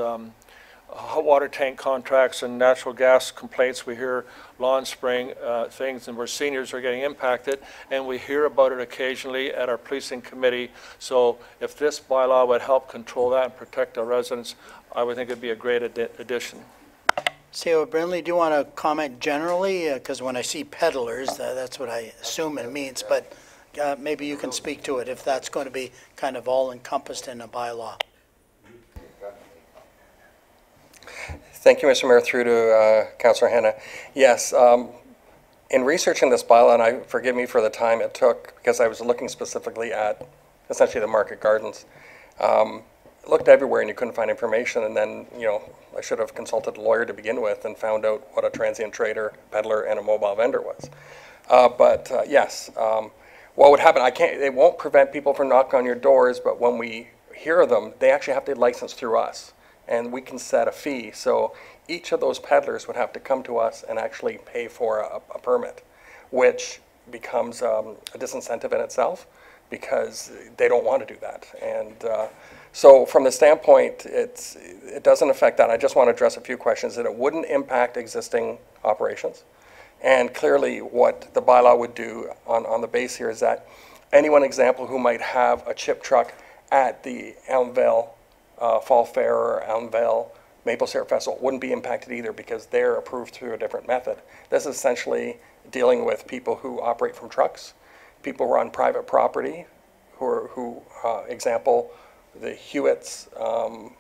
S9: hot water tank contracts and natural gas complaints? We hear Lawn Spring things, and where seniors are getting impacted, and we hear about it occasionally at our policing committee. So if this bylaw would help control that and protect our residents, I would think it'd be a great addition.
S1: CEO Brindley, do you want to comment generally? Because when I see peddlers, that's what I assume it means, but maybe you can speak to it if that's going to be kind of all encompassed in a bylaw.
S17: Thank you, Mr. Mayor, through to Councillor Hanna. Yes, in researching this bylaw, and forgive me for the time it took, because I was looking specifically at essentially the market gardens, looked everywhere and you couldn't find information, and then, I should have consulted a lawyer to begin with and found out what a transient trader, peddler, and a mobile vendor was. Yes, what would happen, it won't prevent people from knocking on your doors, but when we hear them, they actually have to license through us, and we can set a fee. So each of those peddlers would have to come to us and actually pay for a permit, which becomes a disincentive in itself because they don't want to do that. And so from the standpoint, it doesn't affect that. I just want to address a few questions that it wouldn't impact existing operations. And clearly what the bylaw would do on the base here is that anyone, example, who might have a chip truck at the Elmvale Fall Fair or Elmvale Maple Syrup Festival wouldn't be impacted either because they're approved through a different method. This is essentially dealing with people who operate from trucks, people who are on private property, example, the Hewitt's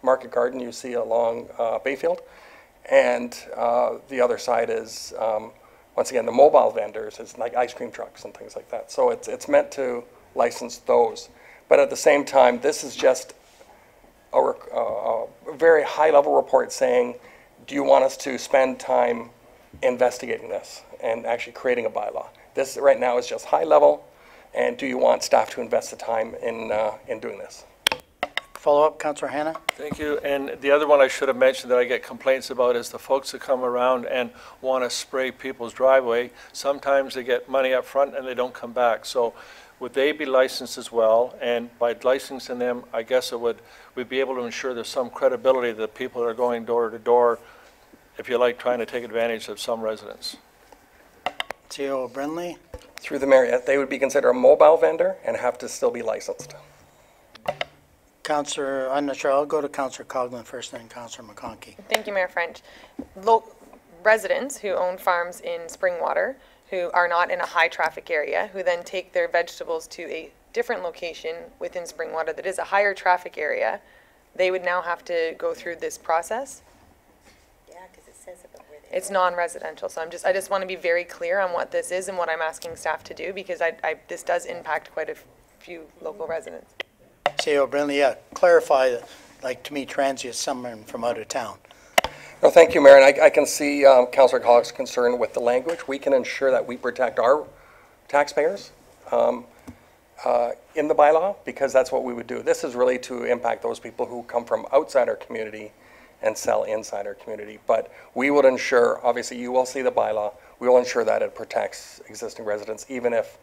S17: Market Garden you see along Bayfield. And the other side is, once again, the mobile vendors, it's like ice cream trucks and things like that. So it's meant to license those. But at the same time, this is just a very high-level report saying, do you want us to spend time investigating this and actually creating a bylaw? This right now is just high-level, and do you want staff to invest the time in doing this?
S1: Follow-up, Councillor Hanna?
S9: Thank you. And the other one I should have mentioned that I get complaints about is the folks that come around and want to spray people's driveway. Sometimes they get money up front and they don't come back. So would they be licensed as well? And by licensing them, I guess we'd be able to ensure there's some credibility that people are going door to door, if you like, trying to take advantage of some residents.
S1: CEO Brindley?
S17: Through the mayor, they would be considered a mobile vendor and have to still be licensed.
S1: Councillor, I'm not sure, I'll go to Councillor Coghlan first, then Councillor McConkey.
S7: Thank you, Mayor French. Residents who own farms in Springwater, who are not in a high traffic area, who then take their vegetables to a different location within Springwater that is a higher traffic area, they would now have to go through this process?
S11: Yeah, because it says about where they
S7: It's non-residential, so I just want to be very clear on what this is and what I'm asking staff to do, because this does impact quite a few local residents.
S1: CEO Brindley, yeah, clarify that, like, to me, transient someone from out of town.
S17: No, thank you, Mayor. And I can see Councillor Cog's concern with the language. We can ensure that we protect our taxpayers in the bylaw, because that's what we would do. This is really to impact those people who come from outside our community and sell inside our community. But we would ensure, obviously you will see the bylaw, we will ensure that it protects existing residents, even if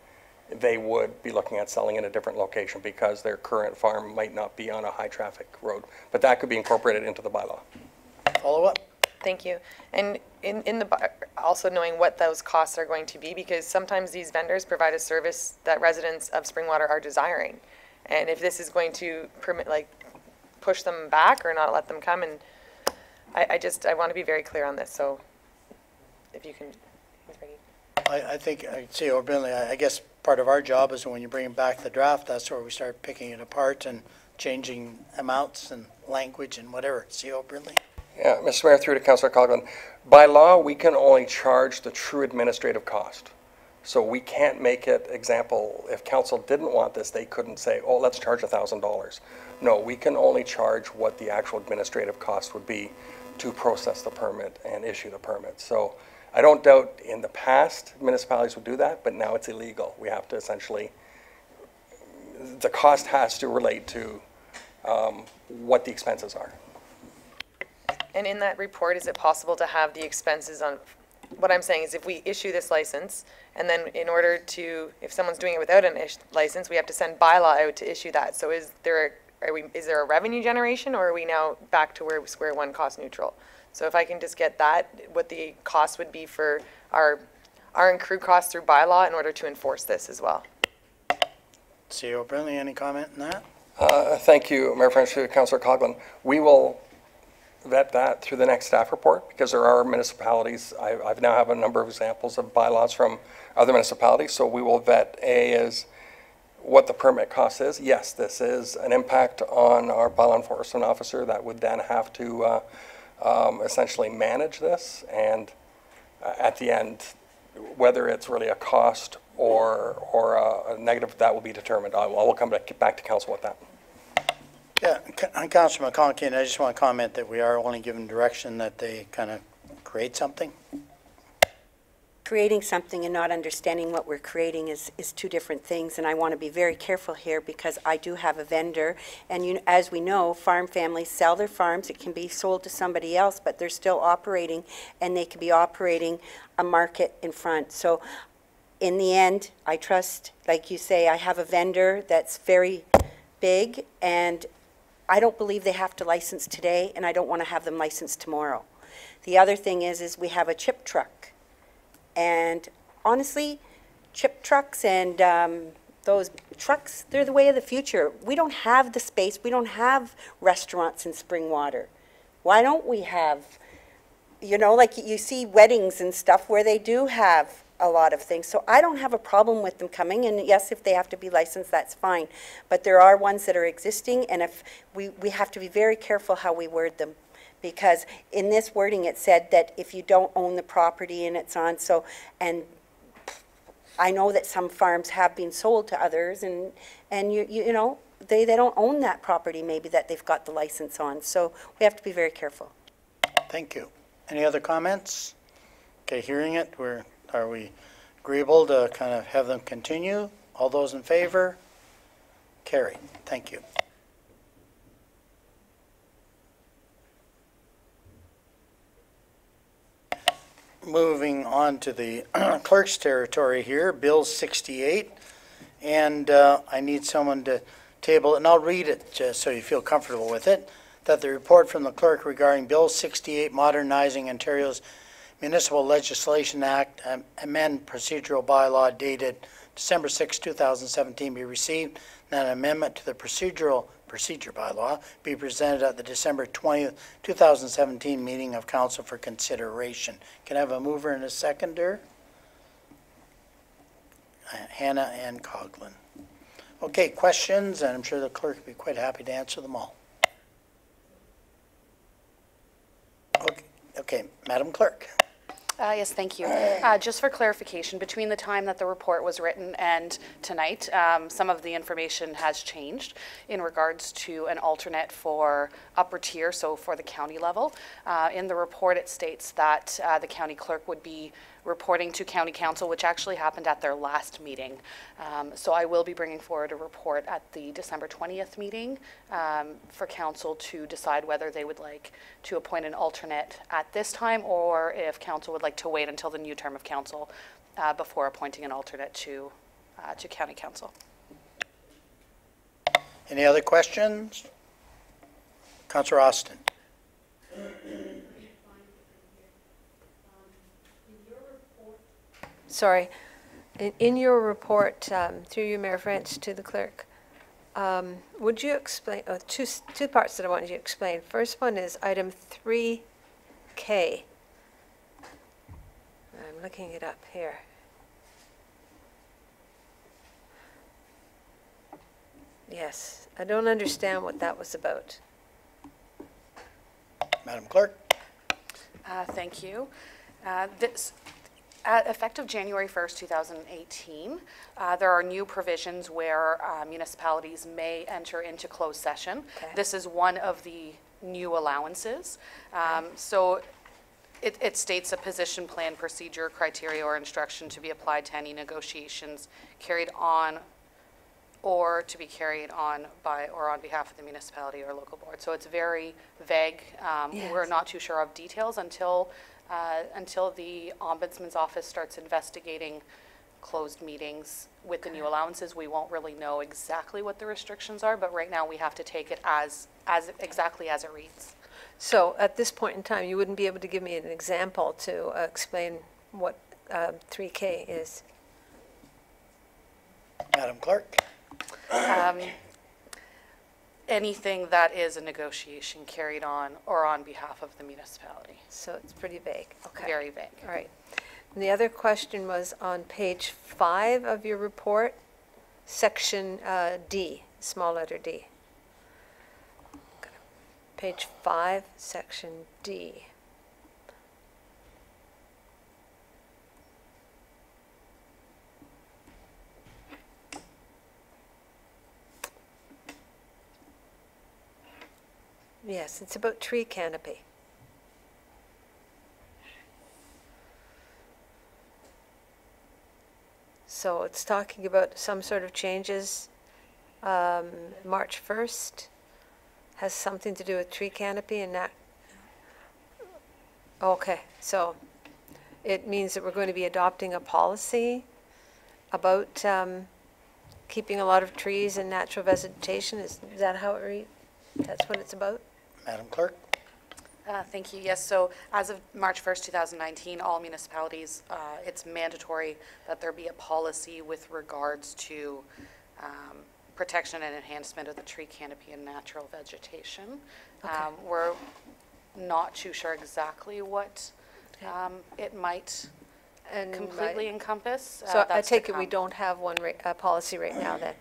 S17: they would be looking at selling in a different location because their current farm might not be on a high traffic road. But that could be incorporated into the bylaw.
S1: Follow up?
S7: Thank you. And also knowing what those costs are going to be, because sometimes these vendors provide a service that residents of Springwater are desiring. And if this is going to push them back or not let them come, and I want to be very clear on this, so if you can, who's ready?
S1: I think, CEO Brindley, I guess part of our job is when you bring back the draft, that's where we start picking it apart and changing amounts and language and whatever. CEO Brindley?
S17: Yeah, Mr. Mayor, through to Councillor Coghlan. By law, we can only charge the true administrative cost. So we can't make it, example, if council didn't want this, they couldn't say, oh, let's charge $1,000. No, we can only charge what the actual administrative cost would be to process the permit and issue the permit. So I don't doubt in the past municipalities would do that, but now it's illegal. We have to essentially, the cost has to relate to what the expenses are.
S7: And in that report, is it possible to have the expenses on, what I'm saying is if we issue this license, and then in order to, if someone's doing it without a license, we have to send bylaw out to issue that. So is there a revenue generation, or are we now back to where square one, cost neutral? So if I can just get that, what the cost would be for our accrued costs through bylaw in order to enforce this as well.
S1: CEO Brindley, any comment on that?
S17: Thank you, Mayor French, to Councillor Coghlan. We will vet that through the next staff report, because there are municipalities, I've now have a number of examples of bylaws from other municipalities, so we will vet is what the permit cost is. Yes, this is an impact on our bylaw enforcement officer that would then have to essentially manage this, and at the end, whether it's really a cost or a negative, that will be determined. I will come back to council with that.
S1: Yeah, Councillor McConkey, and I just want to comment that we are only given direction that they kind of create something.
S11: Creating something and not understanding what we're creating is two different things, and I want to be very careful here because I do have a vendor, and as we know, farm families sell their farms. It can be sold to somebody else, but they're still operating, and they could be operating a market in front. So in the end, I trust, like you say, I have a vendor that's very big, and I don't believe they have to license today, and I don't want to have them licensed tomorrow. The other thing is we have a chip truck. And honestly, chip trucks and those trucks, they're the way of the future. We don't have the space. We don't have restaurants in Springwater. Why don't we have, you know, like you see weddings and stuff where they do have a lot of things. So I don't have a problem with them coming, and yes, if they have to be licensed, that's fine. But there are ones that are existing, and if we have to be very careful how we word them, Because in this wording, it said that if you don't own the property and it's on, so, and I know that some farms have been sold to others, and you know, they don't own that property maybe that they've got the license on. So we have to be very careful.
S1: Thank you. Any other comments? Okay, hearing it, are we agreeable to kind of have them continue? All those in favor? Carried. Thank you. Moving on to the clerk's territory here, Bill 68. And I need someone to table it, and I'll read it just so you feel comfortable with it. That the report from the clerk regarding Bill 68, Modernizing Ontario's Municipal Legislation Act, amend procedural bylaw dated December 6, 2017 be received, and an amendment to the procedure bylaw be presented at the December 20th, 2017 meeting of council for consideration. Can I have a mover and a seconder? Hannah and Coughlin. Okay, questions, and I'm sure the clerk will be quite happy to answer them all. Okay, Madam Clerk.
S18: Yes, thank you. Just for clarification, between the time that the report was written and tonight, some of the information has changed in regards to an alternate for upper tier, so for the county level. In the report, it states that the county clerk would be reporting to county council, which actually happened at their last meeting. So I will be bringing forward a report at the December 20th meeting for council to decide whether they would like to appoint an alternate at this time, or if council would like to wait until the new term of council before appointing an alternate to county council.
S1: Any other questions? Councillor Austin.
S2: Sorry. In your report, through you, Mayor French, to the clerk, would you explain, two parts that I want you to explain. First one is item 3K. I'm looking it up here. Yes, I don't understand what that was about.
S1: Madam Clerk.
S18: Thank you. Effective January 1st, 2018, there are new provisions where municipalities may enter into closed session.
S2: Okay.
S18: This is one of the new allowances. So it states a position plan, procedure, criteria, or instruction to be applied to any negotiations carried on or to be carried on by or on behalf of the municipality or local board. So it's very vague.
S2: Yes.
S18: We're not too sure of details until the Ombudsman's office starts investigating closed meetings with the new allowances. We won't really know exactly what the restrictions are, but right now we have to take it as exactly as it reads.
S2: So at this point in time, you wouldn't be able to give me an example to explain what 3K is?
S1: Madam Clerk.
S18: Anything that is a negotiation carried on or on behalf of the municipality.
S2: So it's pretty vague. Okay.
S18: Very vague.
S2: All right. And the other question was on page 5 of your report, section D, small letter D. Page 5, section D. Yes, it's about tree canopy. So it's talking about some sort of changes. March 1st has something to do with tree canopy and that. Okay, so it means that we're going to be adopting a policy about keeping a lot of trees and natural vegetation. Is that how it reads? That's what it's about?
S1: Madam Clerk.
S18: Thank you. Yes, so as of March 1st, 2019, all municipalities, it's mandatory that there be a policy with regards to protection and enhancement of the tree canopy and natural vegetation.
S2: Okay.
S18: We're not too sure exactly what it might completely encompass.
S2: So I
S18: That's
S2: take
S18: to
S2: it we
S18: come.
S2: don't have one policy right now then?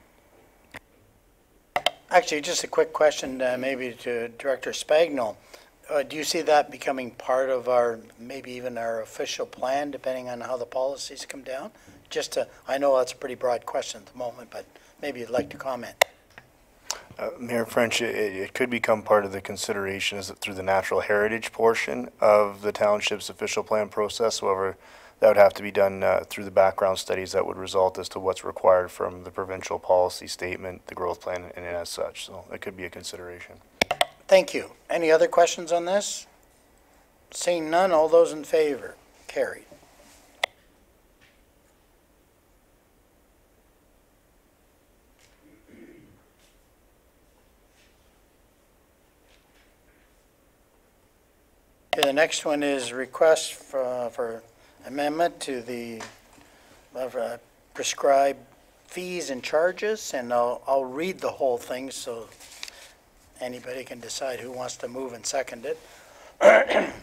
S1: Actually, just a quick question maybe to Director Spagnol. Do you see that becoming part of our, maybe even our official plan, depending on how the policies come down? I know that's a pretty broad question at the moment, but maybe you'd like to comment.
S14: Mayor French, it could become part of the considerations through the natural heritage portion of the township's official plan process. However, that would have to be done through the background studies that would result as to what's required from the provincial policy statement, the growth plan, and as such. So it could be a consideration.
S1: Thank you. Any other questions on this? Seeing none, all those in favor? Carried. Okay, the next one is request for amendment to the prescribed fees and charges, and I'll read the whole thing so anybody can decide who wants to move and second it. That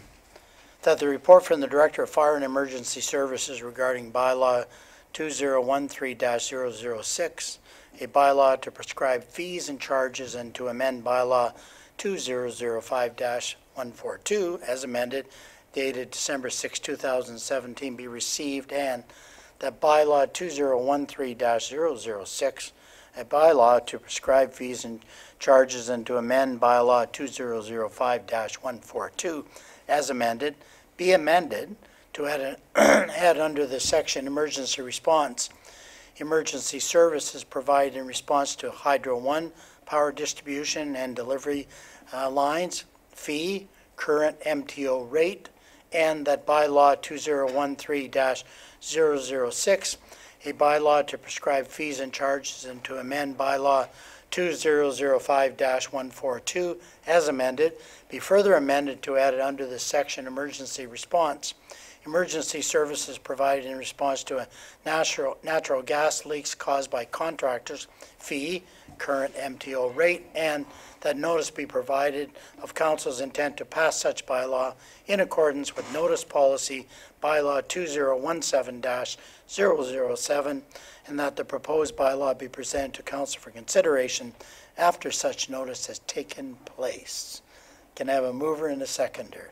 S1: the report from the Director of Fire and Emergency Services regarding bylaw 2013-006, a bylaw to prescribe fees and charges and to amend bylaw 2005-142 as amended, dated December 6, 2017, be received, and that bylaw 2013-006, a bylaw to prescribe fees and charges and to amend bylaw 2005-142 as amended, be amended to add under the section emergency response, emergency services provided in response to Hydro One power distribution and delivery lines, fee, current MTO rate, and that bylaw 2013-006, a bylaw to prescribe fees and charges and to amend bylaw 2005-142 as amended, be further amended to add it under the section emergency response, emergency services provided in response to a natural gas leaks caused by contractors, fee, current MTO rate, and that notice be provided of council's intent to pass such bylaw in accordance with notice policy bylaw 2017-007, and that the proposed bylaw be presented to council for consideration after such notice has taken place. Can I have a mover and a seconder?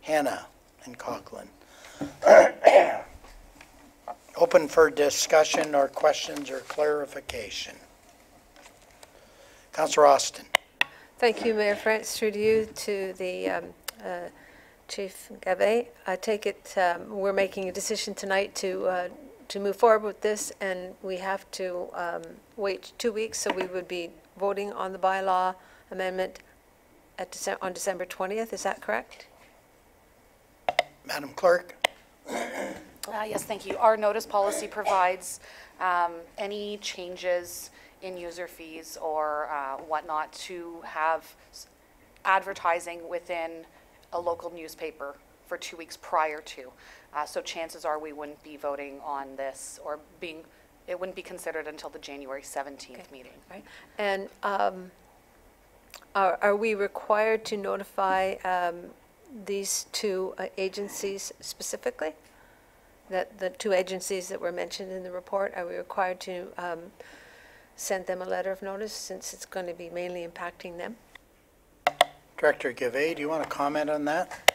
S1: Hannah and Coughlin. Open for discussion or questions or clarification. Councillor Austin.
S2: Thank you, Mayor French. Through to you, to the Chief Gavet. I take it we're making a decision tonight to move forward with this, and we have to wait 2 weeks, so we would be voting on the bylaw amendment on December 20th. Is that correct?
S1: Madam Clerk.
S18: Yes, thank you. Our notice policy provides any changes in user fees or whatnot to have advertising within a local newspaper for 2 weeks prior to. So chances are we wouldn't be voting on this, or it wouldn't be considered until the January 17th meeting.
S2: Right. And are we required to notify these two agencies specifically? That the two agencies that were mentioned in the report, are we required to send them a letter of notice since it's going to be mainly impacting them?
S1: Director Gavet, do you want to comment on that?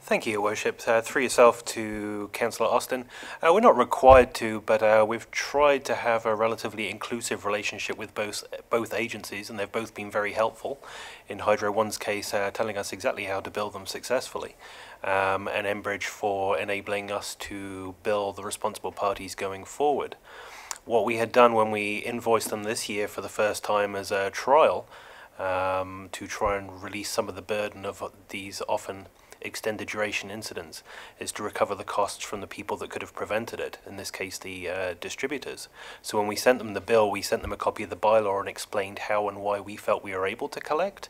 S19: Thank you, Your Worship. Through yourself to Councillor Austin. We're not required to, but we've tried to have a relatively inclusive relationship with both agencies, and they've both been very helpful. In Hydro One's case, telling us exactly how to build them successfully, and Enbridge for enabling us to bill the responsible parties going forward. What we had done when we invoiced them this year for the first time as a trial, to try and release some of the burden of these often extended duration incidents, is to recover the costs from the people that could have prevented it, in this case the distributors. So when we sent them the bill, we sent them a copy of the bylaw and explained how and why we felt we were able to collect.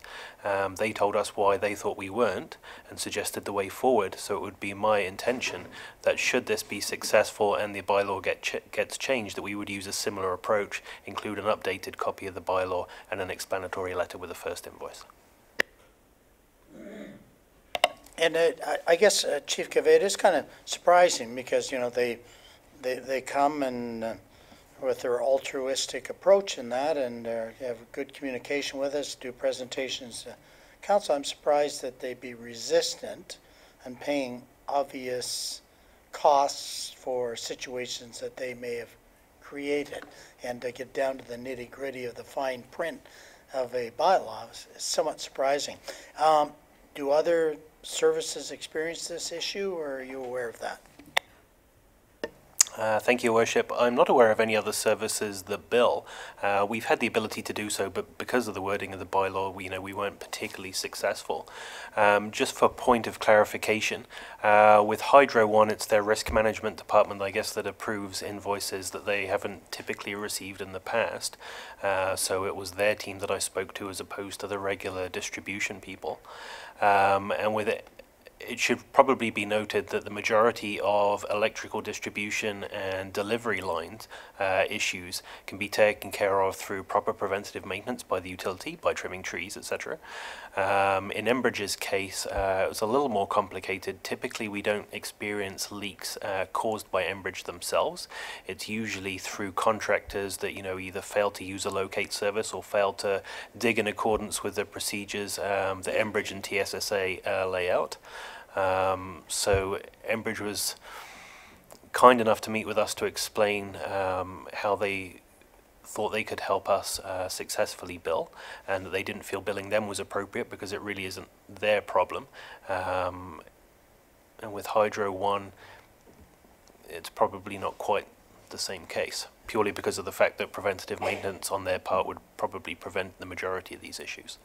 S19: They told us why they thought we weren't and suggested the way forward. So it would be my intention that should this be successful and the bylaw gets changed, that we would use a similar approach, include an updated copy of the bylaw and an explanatory letter with the first invoice.
S1: And I guess, Chief Gavet, it is kind of surprising because, you know, they come and with their altruistic approach in that, and have good communication with us, do presentations Council, I'm surprised that they be resistant and paying obvious costs for situations that they may have created. And to get down to the nitty gritty of the fine print of a bylaw is somewhat surprising. Do other services experience this issue, or are you aware of that?
S19: Thank you, Worship. I'm not aware of any other services that bill. We've had the ability to do so, but because of the wording of the bylaw, we weren't particularly successful. Just for point of clarification, with Hydro One, it's their risk management department, I guess, that approves invoices that they haven't typically received in the past. So it was their team that I spoke to as opposed to the regular distribution people. And with it should probably be noted that the majority of electrical distribution and delivery lines issues can be taken care of through proper preventative maintenance by the utility, by trimming trees, etc. In Enbridge's case, it was a little more complicated. Typically, we don't experience leaks caused by Enbridge themselves. It's usually through contractors that either fail to use a locate service or fail to dig in accordance with the procedures that Enbridge and TSSA lay out. So Enbridge was kind enough to meet with us to explain how they thought they could help us successfully bill, and that they didn't feel billing them was appropriate because it really isn't their problem. And with Hydro One, it's probably not quite the same case, purely because of the fact that preventative maintenance on their part would probably prevent the majority of these issues.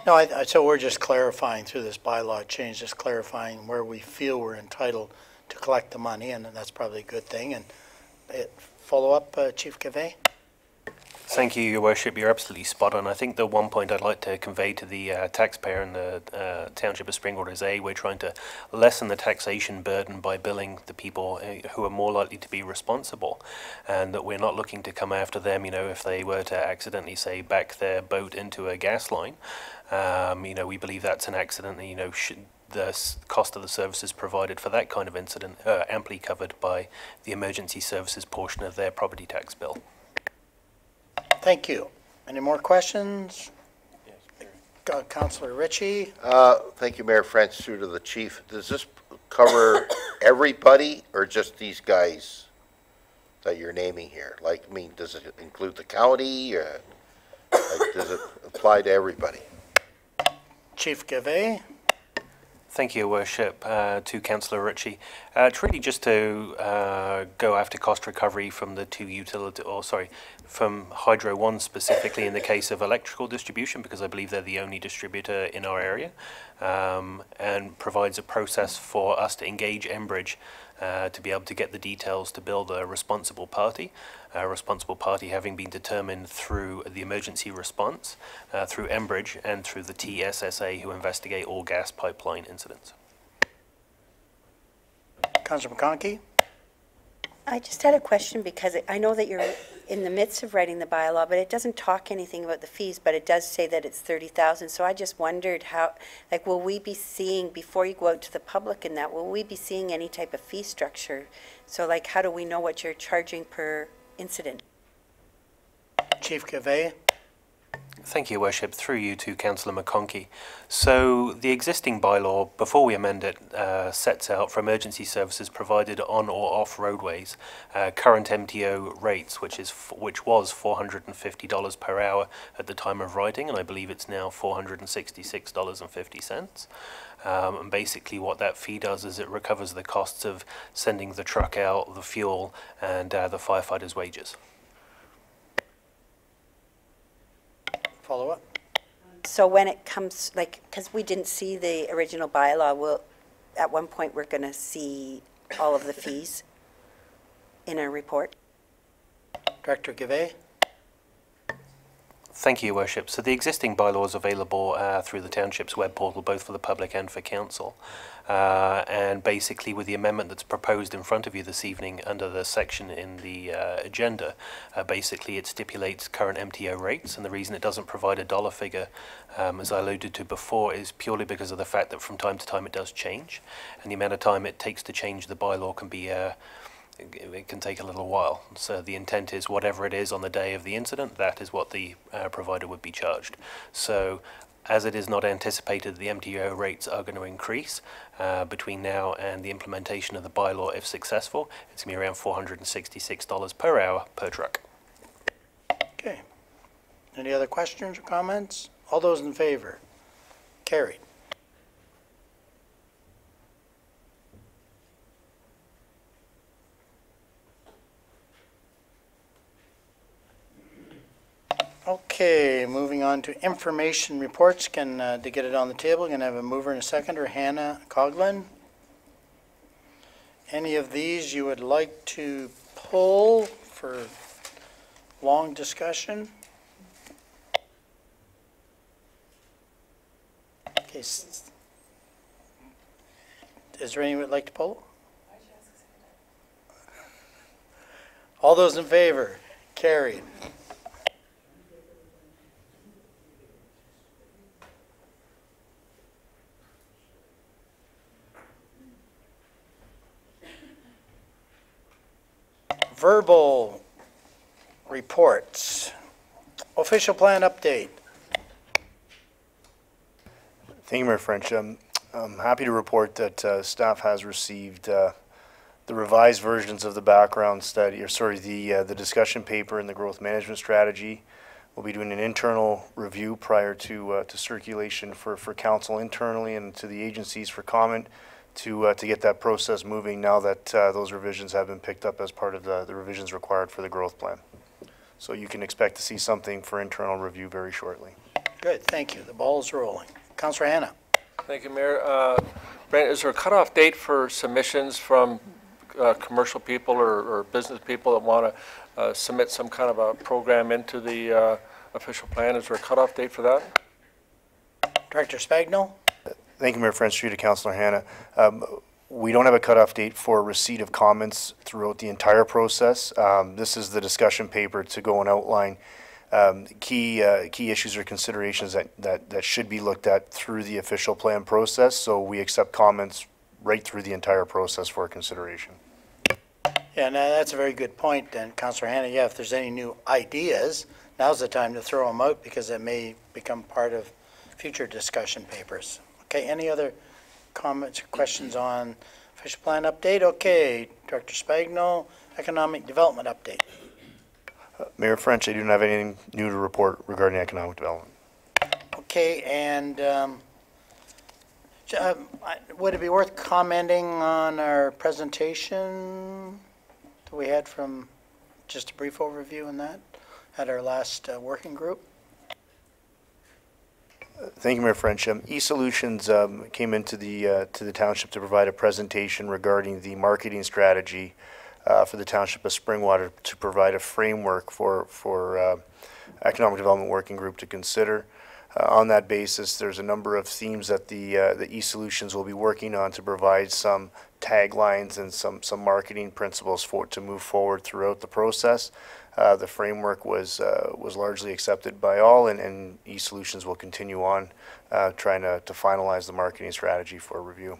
S1: No, so we're just clarifying through this bylaw change, just clarifying where we feel we're entitled to collect the money, and that's probably a good thing. And follow up, Chief Gavay?
S19: Thank you, Your Worship. You're absolutely spot on. I think the one point I'd like to convey to the taxpayer in the Township of Springwater is we're trying to lessen the taxation burden by billing the people who are more likely to be responsible, and that we're not looking to come after them, if they were to accidentally, say, back their boat into a gas line. We believe that's an accident, the cost of the services provided for that kind of incident are amply covered by the emergency services portion of their property tax bill.
S1: Thank you. Any more questions? Councillor Ritchie?
S15: Thank you, Mayor French, through to the chief. Does this cover everybody or just these guys that you're naming here? Does it include the county? Does it apply to everybody?
S1: Chief Gavay?
S19: Thank you, Your Worship. To Councillor Ritchie. It's really just to go after cost recovery from the two from Hydro One specifically in the case of electrical distribution, because I believe they're the only distributor in our area, and provides a process for us to engage Enbridge to be able to get the details to bill the responsible party having been determined through the emergency response, through Enbridge and through the TSSA, who investigate all gas pipeline incidents.
S1: Councillor McConkey?
S11: I just had a question because I know that you're in the midst of writing the bylaw, but it doesn't talk anything about the fees, but it does say that it's 30,000. So I just wondered how, will we be seeing, before you go out to the public in that, will we be seeing any type of fee structure? So how do we know what you're charging per incident?
S1: Chief Gavay?
S19: Thank you, Worship. Through you to Councillor McConkey. So the existing bylaw, before we amend it, sets out for emergency services provided on or off roadways, current MTO rates, which was $450 per hour at the time of writing, and I believe it's now $466.50. And basically what that fee does is it recovers the costs of sending the truck out, the fuel, and the firefighters' wages.
S1: Follow up?
S11: So when it comes, because we didn't see the original bylaw, at one point we're going to see all of the fees in a report?
S1: Director Gavay?
S19: Thank you, Your Worship. So the existing bylaw is available through the Township's web portal, both for the public and for council. And basically with the amendment that's proposed in front of you this evening under the section in the agenda, basically it stipulates current MTO rates, and the reason it doesn't provide a dollar figure, as I alluded to before, is purely because of the fact that from time to time it does change, and the amount of time it takes to change the bylaw can be it can take a little while. So the intent is whatever it is on the day of the incident, that is what the provider would be charged. So as it is not anticipated the MTO rates are going to increase between now and the implementation of the bylaw, if successful, it's going to be around $466 per hour per truck.
S1: Okay. Any other questions or comments? All those in favor? Carried. Okay, moving on to information reports. To get it on the table, can I have a mover and a seconder? Hannah Coughlin. Any of these you would like to pull for long discussion? Okay. Is there anyone who would like to pull? All those in favor? Carried. Verbal reports. Official plan update.
S14: Thank you, Mayor French. I'm happy to report that staff has received the revised versions of the background study, or sorry, the discussion paper and the growth management strategy. We'll be doing an internal review prior to circulation for council internally and to the agencies for comment to get that process moving now that those revisions have been picked up as part of the revisions required for the growth plan. So you can expect to see something for internal review very shortly.
S1: Good, thank you. The ball's rolling. Councillor Hannah.
S9: Thank you, Mayor. Brent, is there a cutoff date for submissions from commercial people or business people that want to submit some kind of a program into the official plan? Is there a cutoff date for that?
S1: Director Spagno.
S14: Thank you, Mayor French, through to Councillor Hannah. We don't have a cutoff date for receipt of comments throughout the entire process. This is the discussion paper to go and outline key issues or considerations that should be looked at through the official plan process. So we accept comments right through the entire process for consideration.
S1: Yeah, no, that's a very good point. And Councillor Hannah, yeah, if there's any new ideas, now's the time to throw them out because it may become part of future discussion papers. Okay, any other comments or questions on official plan update? Okay, Director Spagno, economic development update.
S14: Mayor French, I do not have anything new to report regarding economic development.
S1: Okay, and would it be worth commenting on our presentation that we had from, just a brief overview on that, at our last working group?
S14: Thank you, Mayor French. eSolutions came into the township to provide a presentation regarding the marketing strategy for the township of Springwater to provide a framework for economic development working group to consider. On that basis, there's a number of themes that the eSolutions will be working on to provide some taglines and some marketing principles to move forward throughout the process. The framework was largely accepted by all, and eSolutions will continue on trying to finalize the marketing strategy for review.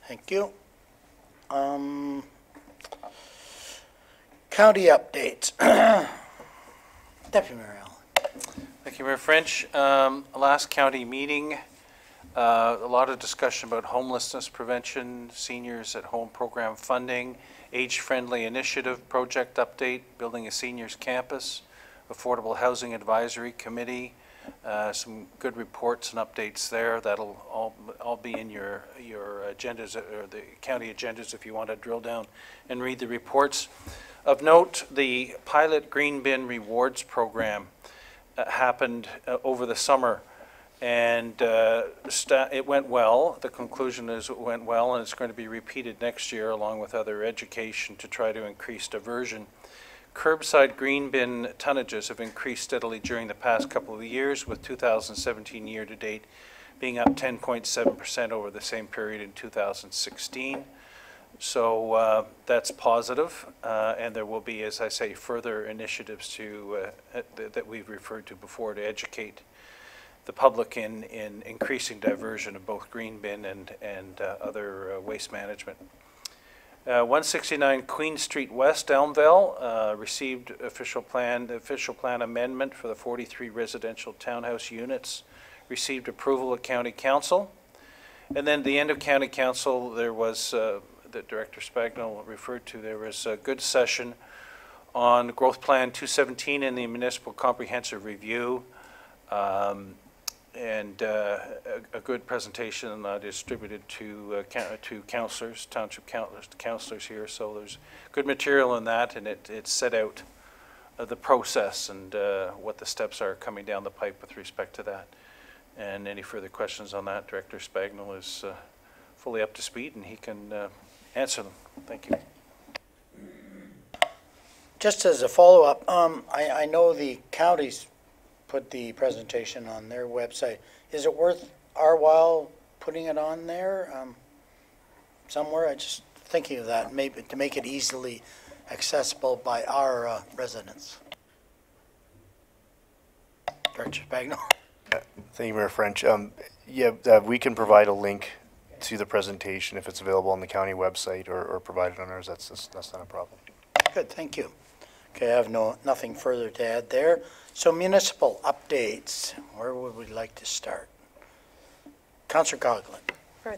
S1: Thank you. County updates. Deputy Mayor Allen.
S6: Thank you, Mayor French. Last county meeting, a lot of discussion about homelessness prevention, seniors at home program funding, age-friendly initiative project update, building a seniors campus, affordable housing advisory committee, some good reports and updates there. That'll all be in your agendas, or the county agendas, if you want to drill down and read the reports. Of note, the pilot green bin rewards program happened over the summer, and it went well. The conclusion is it went well, and it's going to be repeated next year along with other education to try to increase diversion. Curbside green bin tonnages have increased steadily during the past couple of years, with 2017 year to date being up 10.7% over the same period in 2016. So that's positive, and there will be, as I say, further initiatives that we've referred to before to educate the public in increasing diversion of both green bin and other waste management. 169 Queen Street West, Elmvale, received the official plan amendment for the 43 residential townhouse units received approval at County Council. And then at the end of County Council, there was, that Director Spagnell referred to, there was a good session on Growth Plan 217 and the Municipal Comprehensive Review. And a good presentation distributed to councillors, township councillors here. So there's good material in that, and it set out the process and what the steps are coming down the pipe with respect to that. And any further questions on that, Director Spagnell is fully up to speed, and he can answer them. Thank you.
S1: Just as a follow-up, I know the counties put the presentation on their website. Is it worth our while putting it on there somewhere? I just thinking of that, maybe to make it easily accessible by our residents. Director Spagnell.
S14: Thank you, Mayor French. We can provide a link to the presentation if it's available on the county website or provided on ours. That's not a problem.
S1: Good, thank you. Okay, I have nothing further to add there. So municipal updates, where would we like to start? Councillor Coghlan.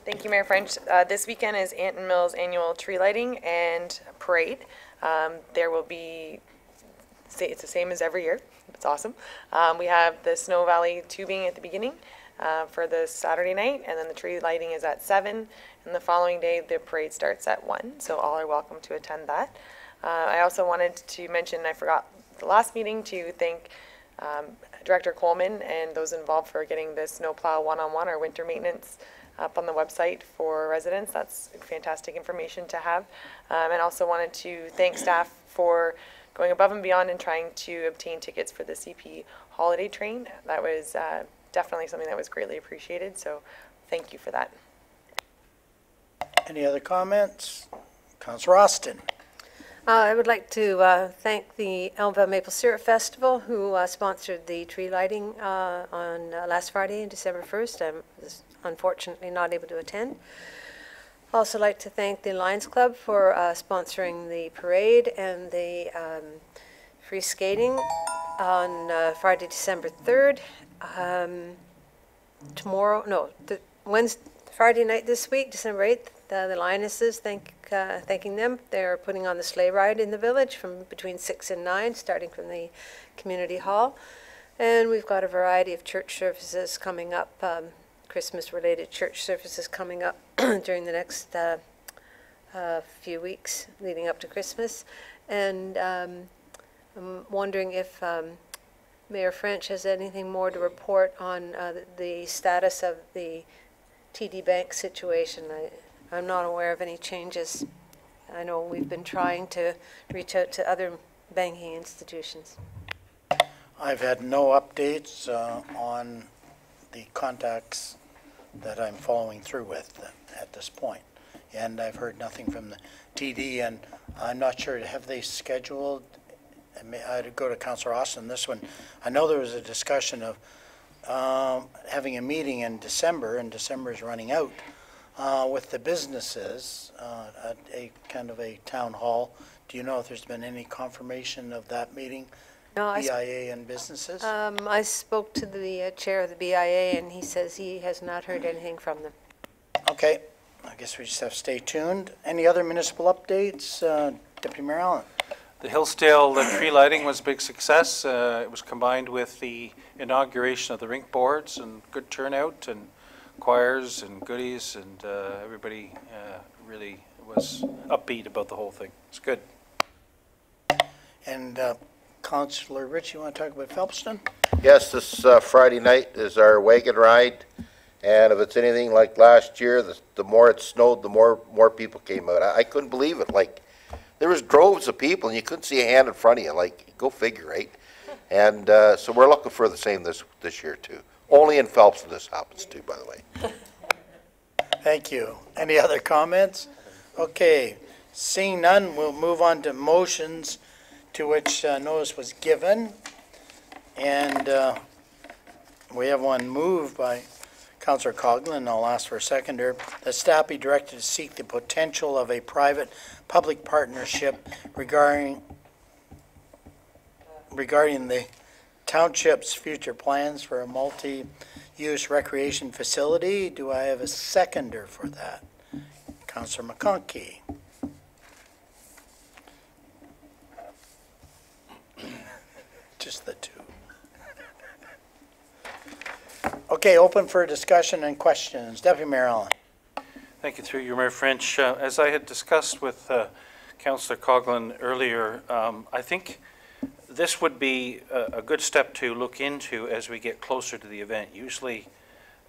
S7: Thank you, Mayor French. This weekend is Anton Mills annual tree lighting and parade. There will be, it's the same as every year. It's awesome. We have the Snow Valley tubing at the beginning for the Saturday night, and then the tree lighting is at 7, and the following day the parade starts at 1, so all are welcome to attend that. I also wanted to mention, I forgot the last meeting, to thank Director Coleman and those involved for getting the snowplow one-on-one or winter maintenance up on the website for residents. That's fantastic information to have. And also wanted to thank staff for going above and beyond and trying to obtain tickets for the CP holiday train. That was definitely something that was greatly appreciated, so thank you for that.
S1: Any other comments? Councillor Austin.
S2: I would like to thank the Elmvale Maple Syrup Festival, who sponsored the tree lighting on last Friday, on December 1st. I was unfortunately not able to attend. Also like to thank the Lions Club for sponsoring the parade and the free skating on Friday, December 3rd. Friday night this week, December 8th, the Lionesses, thanking them. They're putting on the sleigh ride in the village from between 6 and 9, starting from the community hall. And we've got a variety of church services coming up, Christmas-related church services coming up during the next few weeks leading up to Christmas. And I'm wondering if Mayor French has anything more to report on the status of the TD Bank situation. I'm not aware of any changes. I know we've been trying to reach out to other banking institutions.
S1: I've had no updates on the contacts that I'm following through with at this point. And I've heard nothing from the TD, and I'm not sure, have they scheduled, I'd go to Councillor Austin, this one. I know there was a discussion of having a meeting in December, and December is running out, with the businesses at a kind of a town hall. Do you know if there's been any confirmation of that meeting?
S2: No,
S1: BIA and businesses?
S2: I spoke to the chair of the BIA, and he says he has not heard anything from them.
S1: Okay, I guess we just have to stay tuned. Any other municipal updates? Deputy Mayor Allen.
S6: The Hillsdale tree lighting was a big success. It was combined with the inauguration of the rink boards, and good turnout, and choirs and goodies, and everybody really was upbeat about the whole thing. It's good.
S1: And Councillor Rich, you want to talk about Phelpston?
S15: Yes, this Friday night is our wagon ride, and if it's anything like last year, the more it snowed, the more people came out. I couldn't believe it. Like, there was droves of people, and you couldn't see a hand in front of you. Like, go figure, right? And so we're looking for the same this year too. Only in Phelpston this happens too, by the way.
S1: Thank you. Any other comments? Okay, seeing none, we'll move on to motions to which notice was given. And we have one moved by Councillor Coghlan, and I'll ask for a seconder, that staff be directed to seek the potential of a private-public partnership regarding the township's future plans for a multi- use recreation facility. Do I have a seconder for that? Councillor McConkey. Just the two. Okay, open for discussion and questions. Deputy Mayor Allen.
S6: Thank you, through you, Mayor French. As I had discussed with Councillor Coghlan earlier, I think this would be a good step to look into as we get closer to the event. Usually,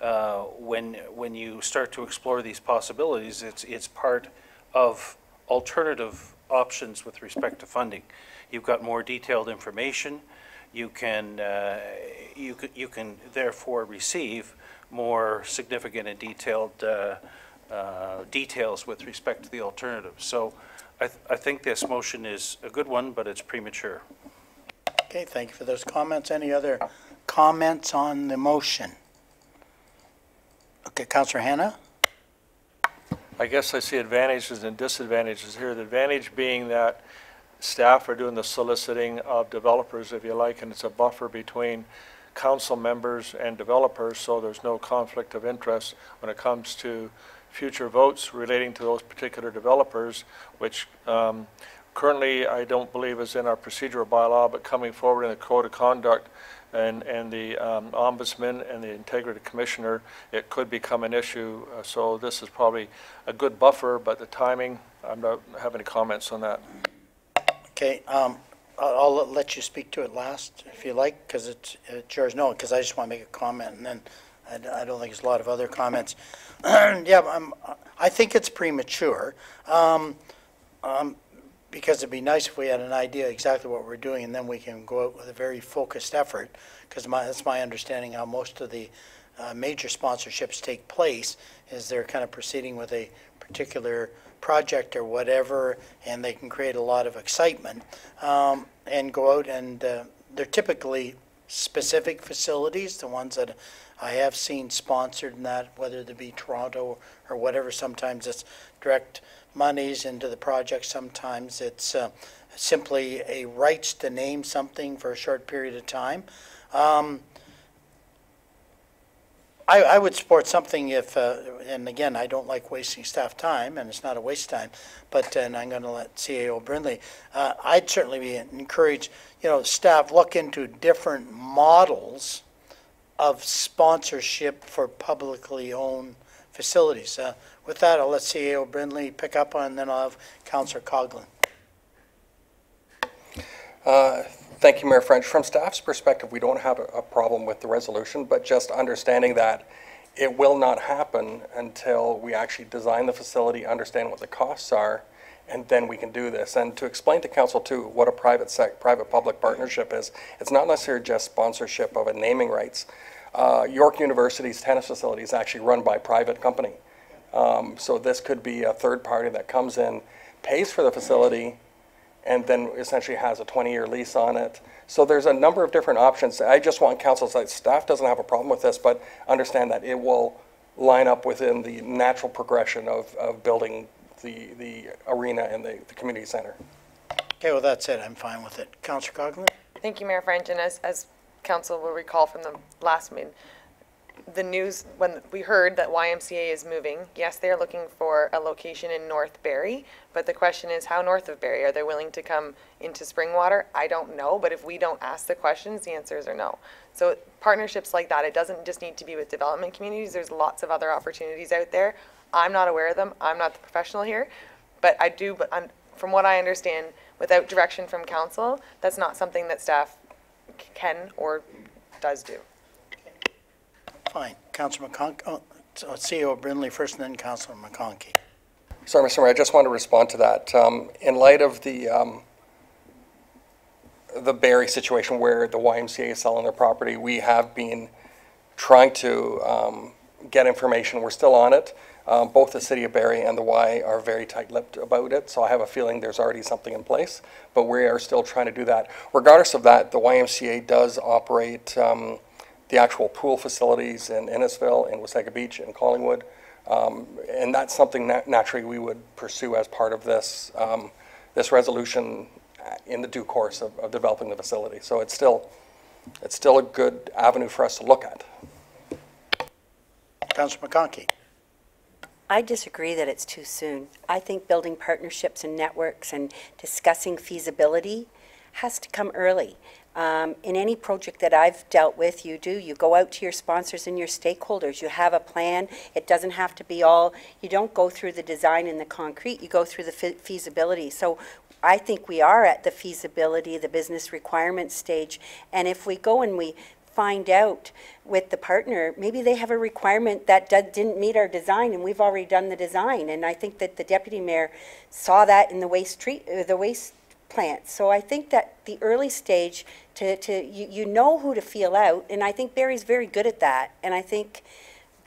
S6: when you start to explore these possibilities, it's part of alternative options with respect to funding. You've got more detailed information. You can therefore receive more significant and detailed details with respect to the alternatives. So I think this motion is a good one, but it's premature.
S1: Okay, thank you for those comments. Any other comments on the motion? Okay, Councillor Hanna.
S9: I guess I see advantages and disadvantages here. The advantage being that staff are doing the soliciting of developers, if you like, and it's a buffer between council members and developers, so there's no conflict of interest when it comes to future votes relating to those particular developers, which currently I don't believe is in our procedural bylaw, but coming forward in the code of conduct and the ombudsman and the integrity commissioner, it could become an issue. So this is probably a good buffer, but the timing, I don't have any comments on that.
S1: Okay, I'll let you speak to it last if you like, because it's yours. No, because I just want to make a comment, and then I don't think there's a lot of other comments. Yeah, I think it's premature, because it'd be nice if we had an idea exactly what we're doing, and then we can go out with a very focused effort, because that's my understanding how most of the major sponsorships take place, is they're kind of proceeding with a particular project or whatever, and they can create a lot of excitement and go out, and they're typically specific facilities, the ones that I have seen sponsored in that, whether it be Toronto or whatever. Sometimes it's direct monies into the project, sometimes it's simply a rights to name something for a short period of time. I would support something if, and again, I don't like wasting staff time, and it's not a waste of time, but, and I'm going to let CAO Brindley, I'd certainly be encouraged, staff look into different models of sponsorship for publicly owned facilities. With that, I'll let CAO Brindley pick up on, and then I'll have Councillor Coghlan.
S17: Thank you, Mayor French. From staff's perspective, we don't have a problem with the resolution, but just understanding that it will not happen until we actually design the facility, understand what the costs are, and then we can do this. And to explain to council too what a private-public partnership is, it's not necessarily just sponsorship of a naming rights. York University's tennis facility is actually run by a private company. So this could be a third party that comes in, pays for the facility, and then essentially has a 20-year lease on it. So there's a number of different options. I just want council's staff doesn't have a problem with this, but understand that it will line up within the natural progression of building the arena and the community center.
S1: Okay, well, that's it. I'm fine with it. Councillor Coghlan?
S7: Thank you, Mayor French. And as council will recall from the last meeting, the news, when we heard that YMCA is moving, yes, they're looking for a location in North Barrie, but the question is how north of Barrie? Are they willing to come into Springwater? I don't know, but if we don't ask the questions, the answers are no. So partnerships like that, it doesn't just need to be with development communities. There's lots of other opportunities out there. I'm not aware of them. I'm not the professional here, but I do, but from what I understand, without direction from council, that's not something that staff can or does do.
S1: Fine. Councillor McConkey, so CAO Brindley first, and then Councillor McConkey.
S17: Sorry, Mr. Mayor, I just want to respond to that. In light of the Barrie situation where the YMCA is selling their property, we have been trying to get information. We're still on it. Both the City of Barrie and the Y are very tight-lipped about it, so I have a feeling there's already something in place, but we are still trying to do that. Regardless of that, the YMCA does operate the actual pool facilities in Innisfil, in Wasaga Beach, and Collingwood, and that's something that naturally we would pursue as part of this this resolution in the due course of developing the facility. So it's still a good avenue for us to look at.
S1: Councillor McConkey.
S11: I disagree that it's too soon. I think building partnerships and networks and discussing feasibility has to come early. In any project that I've dealt with, you go out to your sponsors and your stakeholders. You have a plan. It doesn't have to be all, you don't go through the design and the concrete, you go through the feasibility. So I think we are at the feasibility, the business requirements stage. And if we go and we find out with the partner, maybe they have a requirement that didn't meet our design and we've already done the design. And I think that the deputy mayor saw that in the waste plant. So I think that the early stage, you know who to feel out, and I think Barry's very good at that. And I think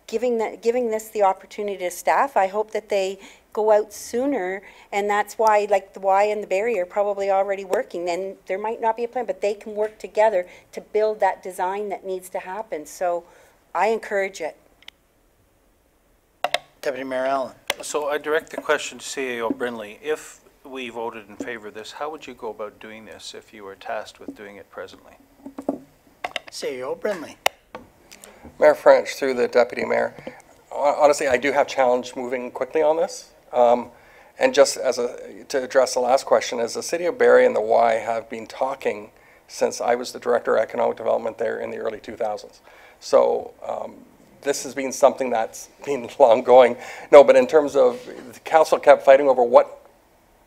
S11: giving this the opportunity to staff, I hope that they go out sooner, and that's why, like, the Y and the Barry are probably already working. And there might not be a plan, but they can work together to build that design that needs to happen. So I encourage it.
S1: Deputy Mayor Allen.
S6: So I direct the question to CAO Brindley. If we voted in favor of this, how would you go about doing this if you were tasked with doing it presently?
S1: CAO Brindley.
S17: Mayor French, through the deputy mayor, honestly, I do have challenge moving quickly on this. And just to address the last question, as the City of Barrie and the Y have been talking since I was the Director of Economic Development there in the early 2000s. So this has been something that's been long going. No, but in terms of, the council kept fighting over what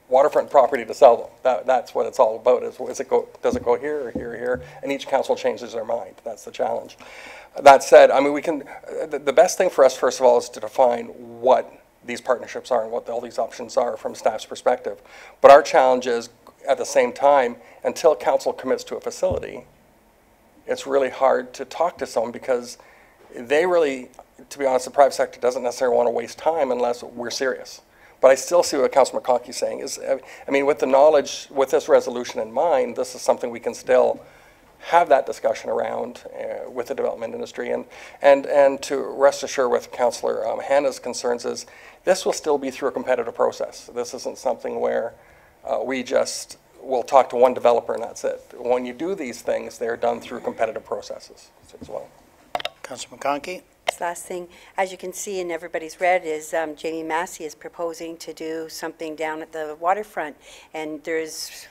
S17: waterfront property to sell them. That's what it's all about. Does it go here or here or here? And each council changes their mind. That's the challenge. That said, I mean, the best thing for us, first of all, is to define what these partnerships are and what all these options are from staff's perspective. But our challenge is, at the same time, until council commits to a facility, it's really hard to talk to someone because they really, to be honest, the private sector doesn't necessarily want to waste time unless we're serious. But I still see what Councillor McConkey is saying. I mean, with the knowledge, with this resolution in mind, this is something we can still have that discussion around with the development industry. And to rest assured with Councillor Hannah's concerns is this will still be through a competitive process. This isn't something where we just will talk to one developer and that's it. When you do these things, they're done through competitive processes as well.
S1: Councillor McConkey.
S11: This last thing, as you can see and everybody's read, is Jamie Massey is proposing to do something down at the waterfront. And there's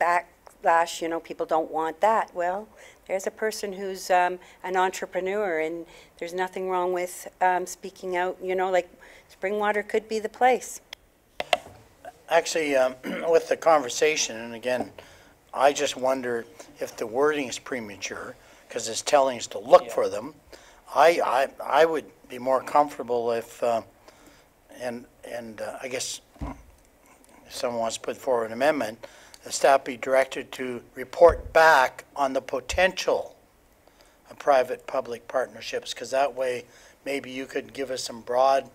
S11: backlash, you know, people don't want that. Well, there's a person who's an entrepreneur, and there's nothing wrong with speaking out, you know, like Springwater could be the place.
S1: Actually, with the conversation, and again, I just wonder if the wording is premature, because it's telling us to look for them. I would be more comfortable if, and I guess if someone wants to put forward an amendment, the staff be directed to report back on the potential of private-public partnerships, because that way maybe you could give us some broad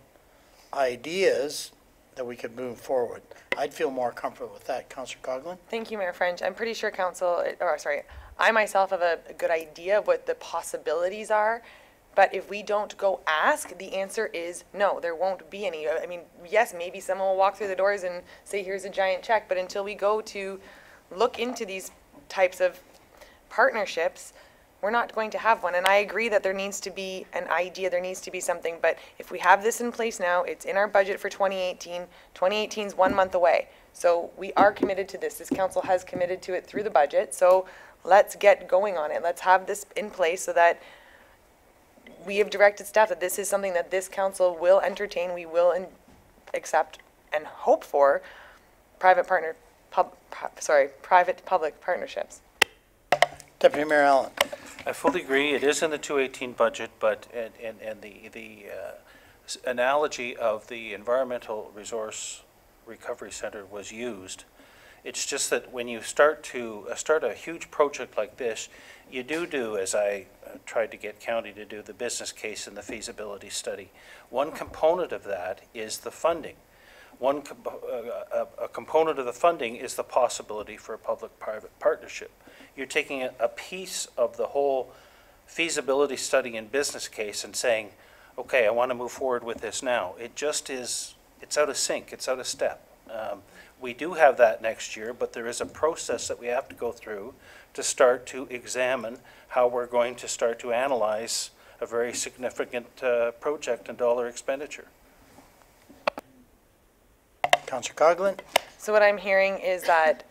S1: ideas that we could move forward. I'd feel more comfortable with that. Councillor Coghlan?
S7: Thank you, Mayor French. I'm pretty sure I myself have a good idea of what the possibilities are. But if we don't go ask, the answer is no, there won't be any. I mean, yes, maybe someone will walk through the doors and say, here's a giant check. But until we go to look into these types of partnerships, we're not going to have one. And I agree that there needs to be an idea, there needs to be something. But if we have this in place now, it's in our budget for 2018. 2018 is 1 month away. So we are committed to this. This council has committed to it through the budget. So let's get going on it. Let's have this in place so that we have directed staff that this is something that this council will entertain, we will accept and hope for private-public partnerships.
S1: Deputy Mayor Allen.
S6: I fully agree. It is in the 2018 budget, but and the analogy of the Environmental Resource Recovery Center was used. It's just that when you start a huge project like this, you do as I tried to get county to do, the business case and the feasibility study. One component of that is the funding. A component of the funding is the possibility for a public-private partnership. You're taking a piece of the whole feasibility study and business case and saying, okay, I want to move forward with this now. It just is, it's out of sync, it's out of step. We do have that next year, but there is a process that we have to go through to start to examine how we're going to start to analyze
S16: a very significant project and dollar expenditure.
S1: Councillor Coghlan?
S7: So what I'm hearing is that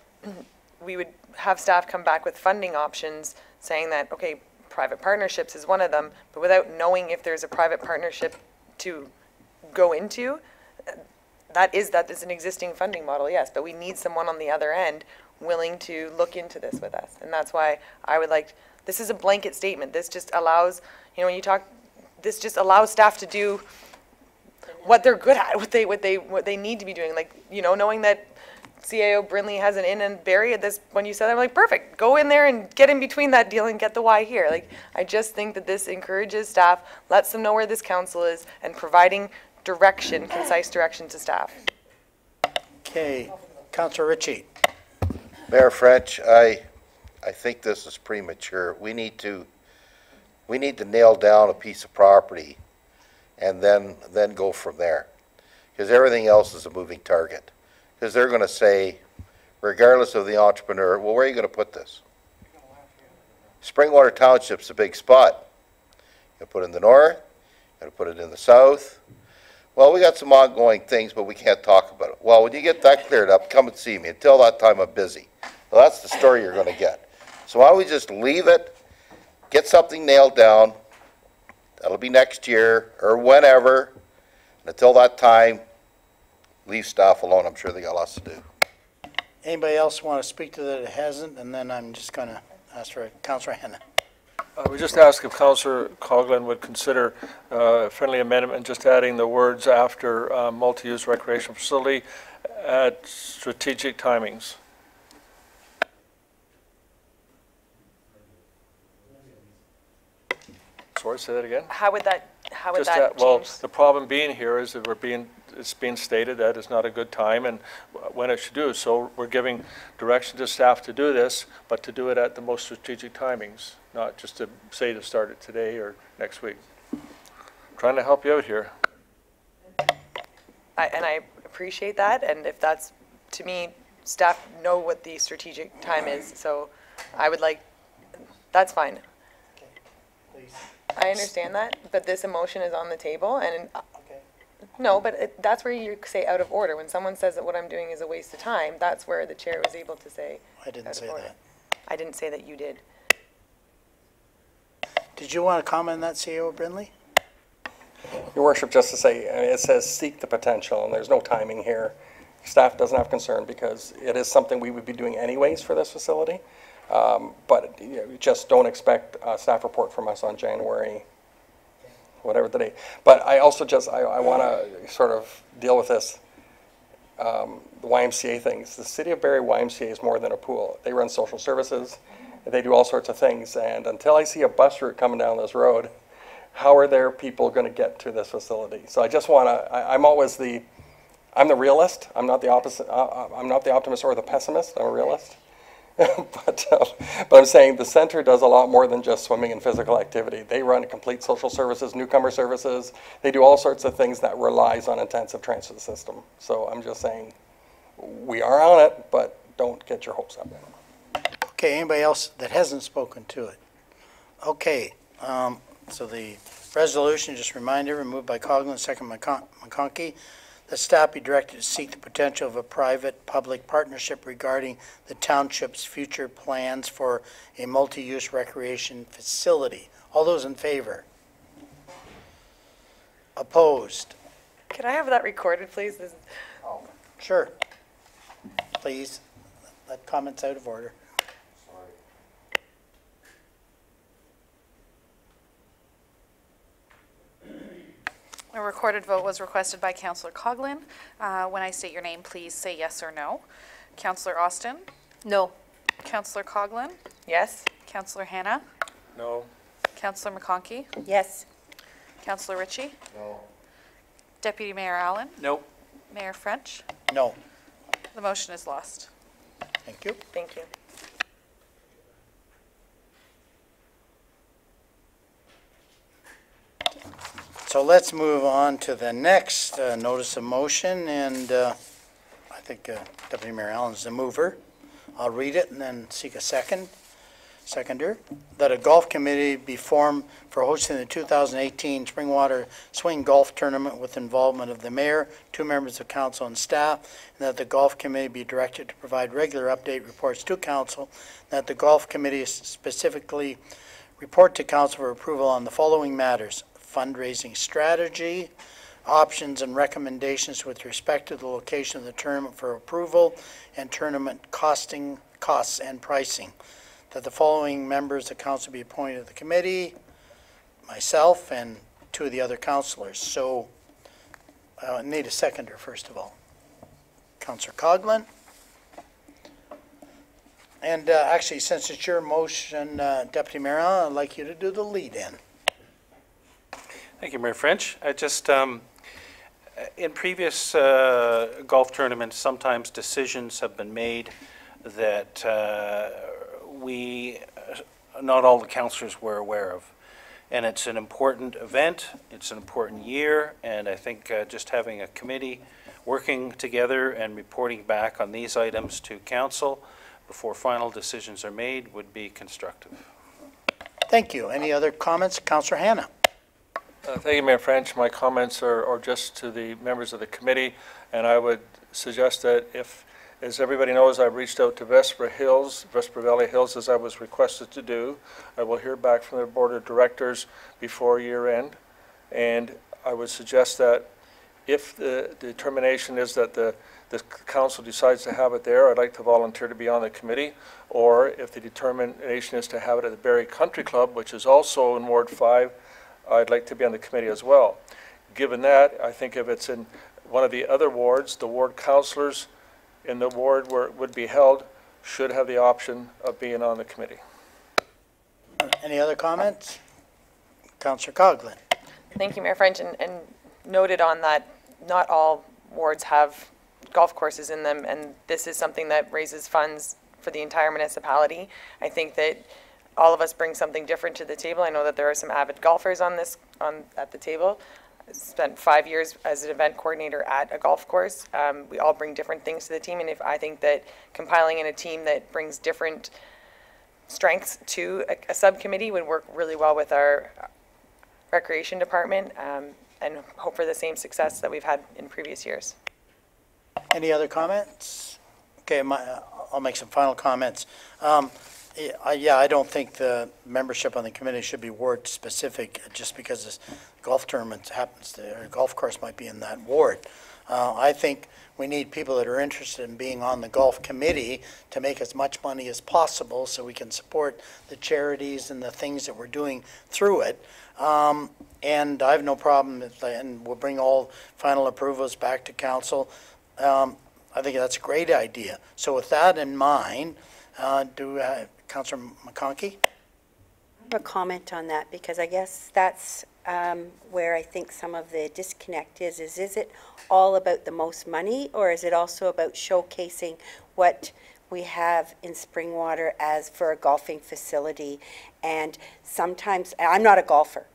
S7: we would have staff come back with funding options saying that, okay, private partnerships is one of them, but without knowing if there's a private partnership to go into, that is an existing funding model, yes, but we need someone on the other end willing to look into this with us. And that's why I would like, this is a blanket statement. This just allows, you know, when you talk, this just allows staff to do what they're good at, what they need to be doing. Like, you know, knowing that CAO Brindley has an inn and Barrie at this, when you said that, I'm like, perfect, go in there and get in between that deal and get the why here. Like, I just think that this encourages staff, lets them know where this council is, and providing direction, concise direction to staff.
S1: Okay, Councillor Ritchie.
S15: Mayor French, I think this is premature. We need to nail down a piece of property and then go from there. Because everything else is a moving target. Because they're going to say, regardless of the entrepreneur, well, where are you going to put this? Springwater Township's a big spot. You put it in the north, you put it in the south. Well, we got some ongoing things, but we can't talk about it. Well, when you get that cleared up, come and see me. Until that time, I'm busy. Well, that's the story you're going to get. So why don't we just leave it, get something nailed down. That'll be next year or whenever. And until that time, leave staff alone. I'm sure they got lots to do.
S1: Anybody else want to speak to that it hasn't? And then I'm just going to ask for Councillor Hanna.
S9: I would just ask if Councillor Coghlan would consider a friendly amendment, just adding the words after multi-use recreation facility at strategic timings. Sorry, say that again?
S7: How would that
S9: Just
S7: change?
S9: well, the problem being here is that it's being stated that it's not a good time and when it should do. So we're giving direction to staff to do this, but to do it at the most strategic timings, not just to say to start it today or next week. Trying to help you out here.
S7: I appreciate that, and if that's, to me, staff know what the strategic time is, so I would like, that's fine. I understand that, but this emotion is on the table, and no, but that's where you say out of order. When someone says that what I'm doing is a waste of time, that's where the chair was able to say
S1: I didn't say that.
S7: I didn't say that you did.
S1: Did you want to comment on that, CEO Brindley?
S17: Your Worship, just to say, it says seek the potential, and there's no timing here. Staff doesn't have concern because it is something we would be doing anyways for this facility. But you know, just don't expect a staff report from us on January, whatever the date. But I also I want to sort of deal with this, the YMCA things. The City of Barrie YMCA is more than a pool. They run social services. They do all sorts of things. And until I see a bus route coming down this road, how are their people going to get to this facility? So I just want to, I'm the realist. I'm not the opposite. I'm not the optimist or the pessimist. I'm a realist. but I'm saying the center does a lot more than just swimming and physical activity. They run complete social services, newcomer services. They do all sorts of things that relies on intensive transit system. So I'm just saying we are on it, but don't get your hopes up.
S1: Okay, anybody else that hasn't spoken to it? Okay, so the resolution, just remind everyone, moved by Coghlan, second by McConkey, that staff be directed to seek the potential of a private-public partnership regarding the township's future plans for a multi-use recreation facility. All those in favor? Opposed?
S7: Can I have that recorded, please?
S1: Sure. Please, that comment's out of order.
S18: A recorded vote was requested by Councillor Coghlan. When I state your name, please say yes or no. Councillor Austin?
S2: No.
S18: Councillor Coghlan?
S7: Yes.
S18: Councillor Hanna?
S9: No.
S18: Councillor McConkey?
S11: Yes.
S18: Councillor Ritchie?
S9: No.
S18: Deputy Mayor Allen?
S16: Nope.
S18: Mayor French?
S1: No.
S18: The motion is lost.
S1: Thank you.
S7: Thank you.
S1: So let's move on to the next notice of motion, and I think Deputy Mayor Allen's the mover. I'll read it and then seek a second. Seconder, that a golf committee be formed for hosting the 2018 Springwater Swing Golf Tournament with involvement of the mayor, 2 members of council and staff, and that the golf committee be directed to provide regular update reports to council, and that the golf committee specifically report to council for approval on the following matters: fundraising strategy, options and recommendations with respect to the location of the tournament for approval, and tournament costs and pricing. That the following members of council be appointed to the committee: myself and 2 of the other councillors. So I need a seconder, first of all. Councillor Coghlan. And actually, since it's your motion, Deputy Mayor, I'd like you to do the lead-in.
S6: Thank you, Mayor French. I just, in previous golf tournaments, sometimes decisions have been made that not all the councillors were aware of. And it's an important event, it's an important year, and I think just having a committee working together and reporting back on these items to council before final decisions are made would be constructive.
S1: Thank you. Any other comments? Councillor Hanna.
S9: Thank you, Mayor French. My comments are just to the members of the committee, and I would suggest that if, as everybody knows, I've reached out to Vesper Valley Hills, as I was requested to do. I will hear back from their board of directors before year end, and I would suggest that if the determination is that the council decides to have it there, I'd like to volunteer to be on the committee, or if the determination is to have it at the Barrie Country Club, which is also in Ward 5, I'd like to be on the committee as well. Given that, I think if it's in one of the other wards, the ward councillors in the ward where it would be held should have the option of being on the committee.
S1: Any other comments? Councillor Coghlan.
S7: Thank you, Mayor French, and noted on that not all wards have golf courses in them, and this is something that raises funds for the entire municipality. I think that all of us bring something different to the table. I know that there are some avid golfers at the table. I spent 5 years as an event coordinator at a golf course. We all bring different things to the team, and I think that compiling in a team that brings different strengths to a subcommittee would work really well with our recreation department, and hope for the same success that we've had in previous years.
S1: Any other comments? Okay, I'll make some final comments. Yeah, I don't think the membership on the committee should be ward specific just because this golf tournament happens to, or golf course might be in that ward. I think we need people that are interested in being on the golf committee to make as much money as possible so we can support the charities and the things that we're doing through it. And I have no problem, and we'll bring all final approvals back to council. I think that's a great idea. So with that in mind, Councillor McConkey?
S11: I have a comment on that because I guess that's where I think some of the disconnect is it all about the most money, or is it also about showcasing what we have in Springwater as for a golfing facility? And sometimes, I'm not a golfer,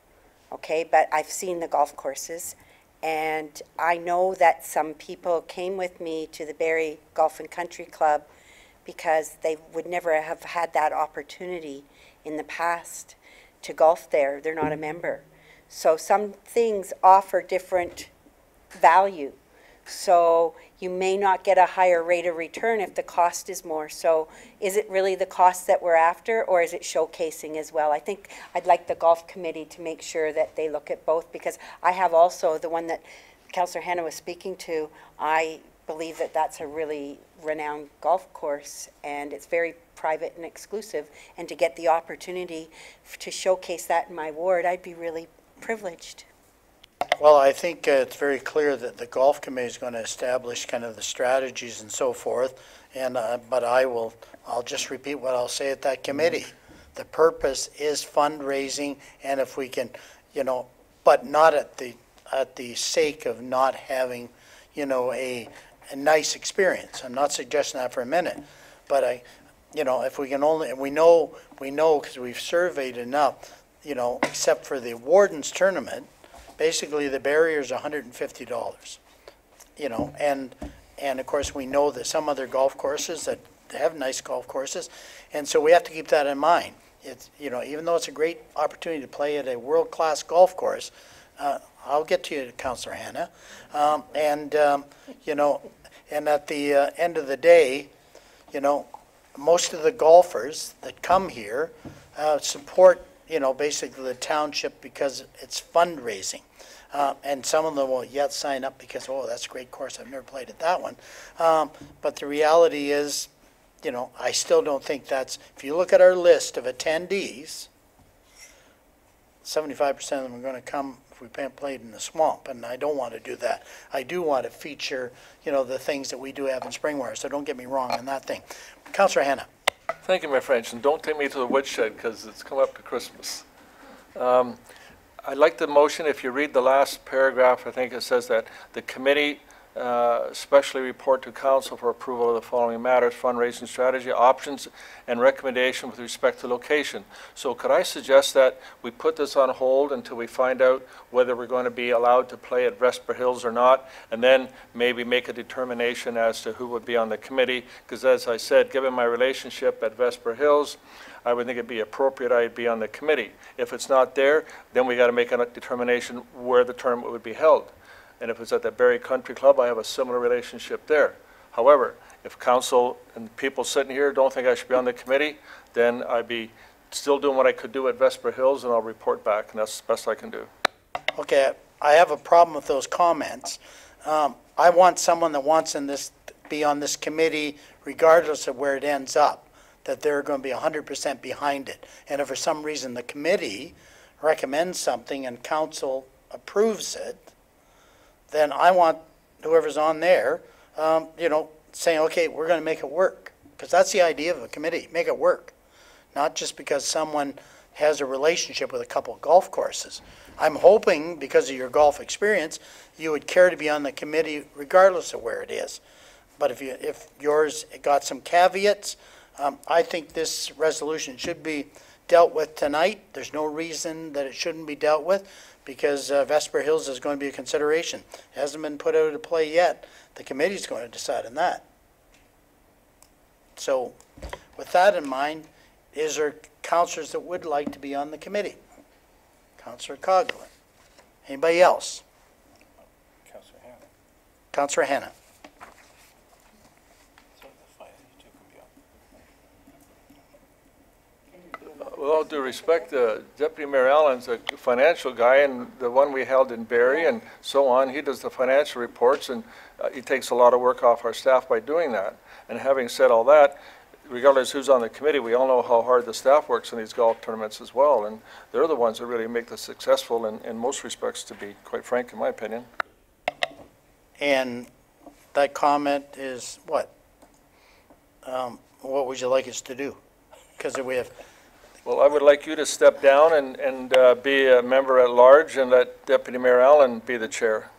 S11: okay, but I've seen the golf courses, and I know that some people came with me to the Barrie Golf and Country Club because they would never have had that opportunity in the past to golf there. They're not a member. So some things offer different value. So you may not get a higher rate of return if the cost is more. So is it really the cost that we're after, or is it showcasing as well? I think I'd like the golf committee to make sure that they look at both, because I have also the one that Councillor Hanna was speaking to. I believe that that's a really renowned golf course, and it's very private and exclusive, and to get the opportunity to showcase that in my ward, I'd be really privileged.
S1: Well, I think it's very clear that the golf committee is going to establish kind of the strategies and so forth, and but I'll just repeat what I'll say at that committee. The purpose is fundraising, and if we can, but not at the sake of not having, a nice experience. I'm not suggesting that for a minute, but if we can only, and we know because we've surveyed enough, except for the Warden's tournament, basically the barrier is $150, and of course we know that some other golf courses that have nice golf courses, and so we have to keep that in mind. it's, you know, even though it's a great opportunity to play at a world-class golf course, I'll get to you, Councillor Hanna. You know, and at the end of the day, you know, most of the golfers that come here support, you know, basically the township because it's fundraising. And some of them will yet sign up because, oh, that's a great course, I've never played at that one. But the reality is, you know, I still don't think that's, if you look at our list of attendees, 75% of them are going to come if we played in the swamp, and I don't want to do that. I do want to feature, you know, the things that we do have in Springwater, so don't get me wrong on that thing. Councillor Hanna.
S9: Thank you, my French, and don't take me to the woodshed because it's come up to Christmas. I like the motion. If you read the last paragraph, I think it says that the committee specially report to council for approval of the following matters: fundraising strategy, options, and recommendation with respect to location. So could I suggest that we put this on hold until we find out whether we're going to be allowed to play at Vesper Hills or not, and then maybe make a determination as to who would be on the committee? Because as I said, given my relationship at Vesper Hills, I would think it'd be appropriate I'd be on the committee. If it's not there, then we got to make a determination where the tournament would be held. And if it's at the Barrie Country Club, I have a similar relationship there. However, if council and people sitting here don't think I should be on the committee, then I'd be still doing what I could do at Vesper Hills, and I'll report back, and that's the best I can do.
S1: Okay, I have a problem with those comments. I want someone that wants to be on this committee regardless of where it ends up, that they're going to be 100% behind it. And if for some reason the committee recommends something and council approves it, then I want whoever's on there, you know, saying, okay, we're going to make it work. Because that's the idea of a committee, make it work. Not just because someone has a relationship with a couple of golf courses. I'm hoping, because of your golf experience, you would care to be on the committee regardless of where it is. But if yours got some caveats, I think this resolution should be dealt with tonight. There's no reason that it shouldn't be dealt with, because Vesper Hills is going to be a consideration. It hasn't been put out of play yet. The committee's going to decide on that. So with that in mind, is there councillors that would like to be on the committee? Councillor Coghlan. Anybody else?
S9: Councillor Hanna.
S1: Councillor Hanna.
S9: With all due respect, Deputy Mayor Allen's a financial guy, and the one we held in Barrie and so on, he does the financial reports, and he takes a lot of work off our staff by doing that. And having said all that, regardless who's on the committee, we all know how hard the staff works in these golf tournaments as well, and they're the ones that really make this successful in most respects, to be quite frank, in my opinion.
S1: And that comment is what? What would you like us to do? Because we have...
S9: Well, I would like you to step down and be a member at large, and let Deputy Mayor Allen be the chair.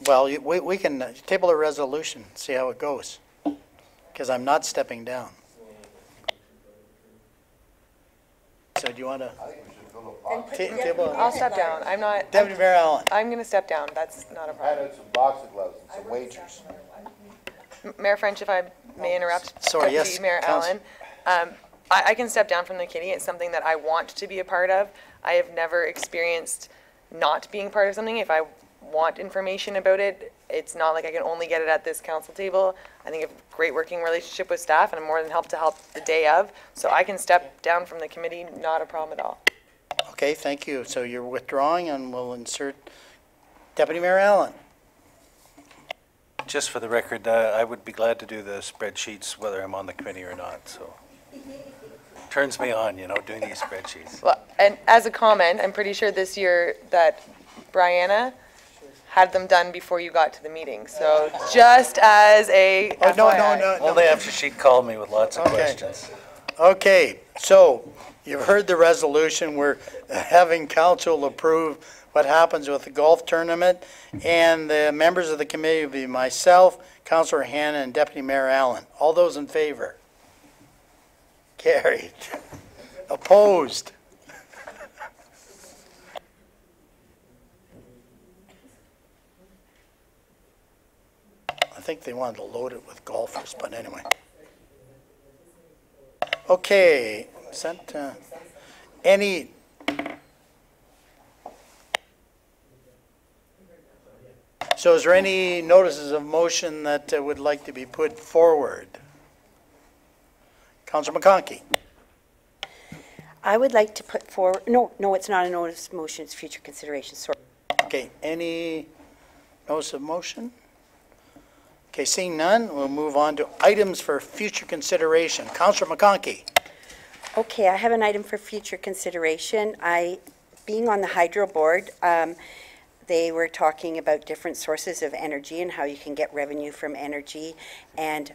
S1: Well, we can table a resolution, see how it goes, because I'm not stepping down. So do you want to table?
S7: I'll step down. I'm not.
S1: Deputy Mayor Allen.
S7: I'm going to step down. That's not a problem.
S15: Some boxing gloves and some wagers.
S7: Mayor French, if I may interrupt.
S1: Sorry,
S7: Deputy
S1: yes,
S7: Mayor
S1: Council.
S7: Allen. I can step down from the committee. It's something that I want to be a part of. I have never experienced not being part of something. If I want information about it, it's not like I can only get it at this council table. I think I have a great working relationship with staff, and I'm more than happy to help the day of. So I can step down from the committee, not a problem at all.
S1: Okay, thank you. So you're withdrawing, and we'll insert Deputy Mayor Allen.
S6: Just for the record, I would be glad to do the spreadsheets whether I'm on the committee or not, so. Turns me on, you know, doing these spreadsheets.
S7: Well, and as a comment, I'm pretty sure this year that Brianna had them done before you got to the meeting. So just as a
S1: Oh, no,
S7: FYI.
S1: no.
S6: Only after she called me with lots of questions.
S1: Okay, so you've heard the resolution. We're having council approve what happens with the golf tournament, and the members of the committee will be myself, Councillor Hanna, and Deputy Mayor Allen. All those in favor? Carried. Opposed? I think they wanted to load it with golfers, but anyway. Okay, any, so is there any notices of motion that would like to be put forward? Councillor McConkey.
S11: I would like to put forward, no, it's not a notice of motion, it's future consideration, sorry.
S1: Okay, any notice of motion? Okay, seeing none, we'll move on to items for future consideration. Councillor McConkey.
S11: Okay, I have an item for future consideration. Being on the hydro board, they were talking about different sources of energy and how you can get revenue from energy. And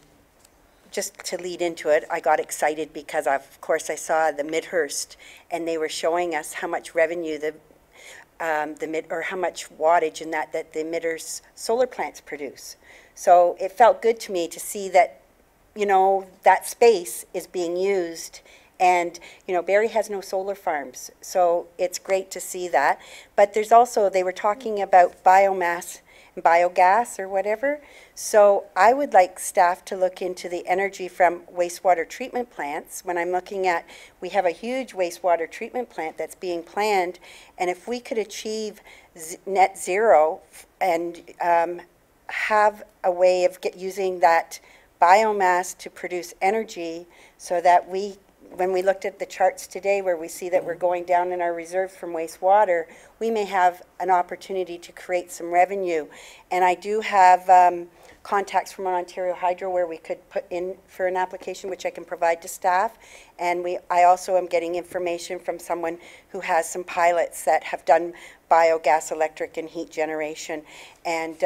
S11: just to lead into it, I got excited because of course I saw the Midhurst, and they were showing us how much revenue how much wattage and that the Midhurst solar plants produce. So it felt good to me to see that, you know, that space is being used. And, you know, Barrie has no solar farms, so it's great to see that. But there's also, they were talking about biomass, biogas or whatever. So I would like staff to look into the energy from wastewater treatment plants. When I'm looking at, we have a huge wastewater treatment plant that's being planned, and if we could achieve net zero and have a way of using that biomass to produce energy so that when we looked at the charts today where we see that we're going down in our reserves from wastewater, we may have an opportunity to create some revenue. And I do have contacts from Ontario Hydro where we could put in for an application, which I can provide to staff. And I also am getting information from someone who has some pilots that have done biogas, electric, and heat generation. And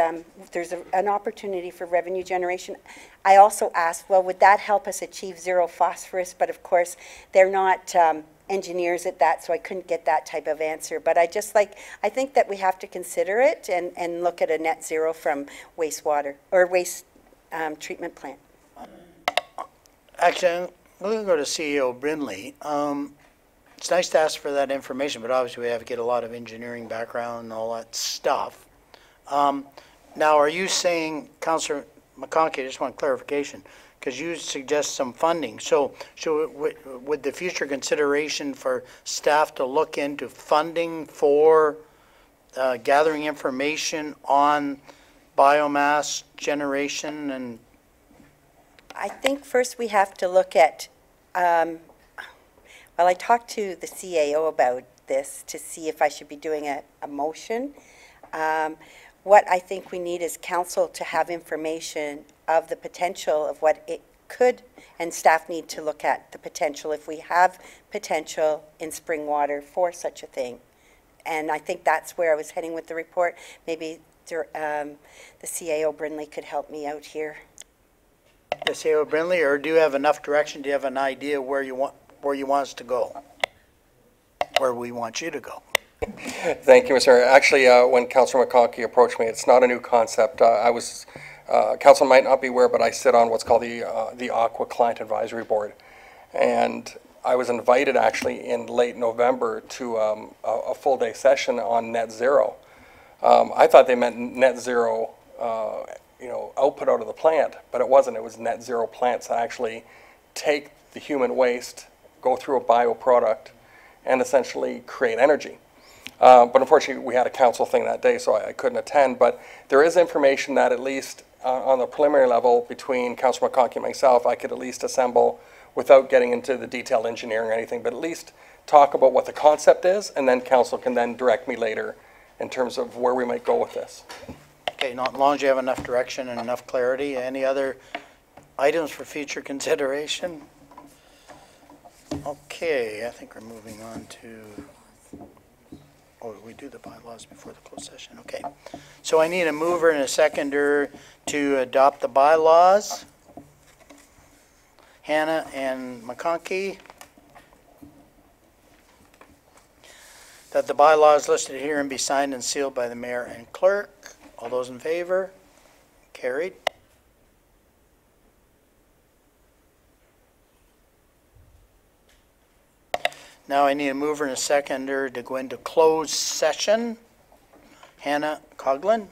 S11: there's an opportunity for revenue generation. I also asked, well, would that help us achieve zero phosphorus? But of course, they're not engineers at that, so I couldn't get that type of answer. But I think that we have to consider it and look at a net zero from wastewater or waste treatment plant.
S1: Actually, I'm going to go to CEO Brindley. It's nice to ask for that information, but obviously we have to get a lot of engineering background and all that stuff. Now, are you saying, Councillor McConkey, I just want clarification, because you suggest some funding. So would the future consideration for staff to look into funding for gathering information on biomass generation? And
S11: I think first we have to look at, well, I talked to the CAO about this to see if I should be doing a motion. What I think we need is council to have information of the potential of what it could, and staff need to look at the potential if we have potential in Springwater for such a thing. And I think that's where I was heading with the report. Maybe the CAO Brindley could help me out here.
S1: The CAO Brindley, or do you have enough direction? Do you have an idea where you want us to go? Where we want you to go?
S17: Thank you, Mr. Actually, when Councillor McConkey approached me, it's not a new concept. Council might not be aware, but I sit on what's called the Aqua Client Advisory Board. And I was invited actually in late November to a full day session on net zero. I thought they meant net zero, output out of the plant, but it wasn't. It was net zero plants that actually take the human waste, go through a bioproduct, and essentially create energy. But unfortunately, we had a council thing that day, so I couldn't attend. But there is information that at least on the preliminary level between Councillor McConkey and myself, I could at least assemble without getting into the detailed engineering or anything, but at least talk about what the concept is, and then council can then direct me later in terms of where we might go with this.
S1: Okay, not as long as you have enough direction and enough clarity. Any other items for future consideration? Okay, I think we're moving on to, we do the bylaws before the closed session. Okay, so I need a mover and a seconder to adopt the bylaws. Hannah and McConkey. That the bylaws listed here and be signed and sealed by the mayor and clerk. All those in favor? Carried. Now I need a mover and a seconder to go into closed session. Hannah Coughlin.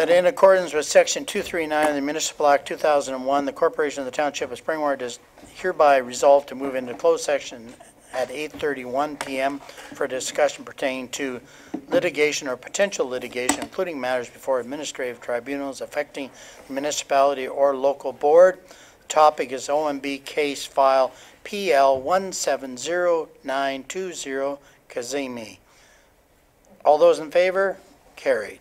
S1: That in accordance with Section 239 of the Municipal Act 2001, the Corporation of the Township of Springwater does hereby resolve to move into closed session at 8:31 p.m. for discussion pertaining to litigation or potential litigation, including matters before administrative tribunals affecting the municipality or local board. Topic is OMB case file PL 170920, Kazemi. All those in favor? Carried.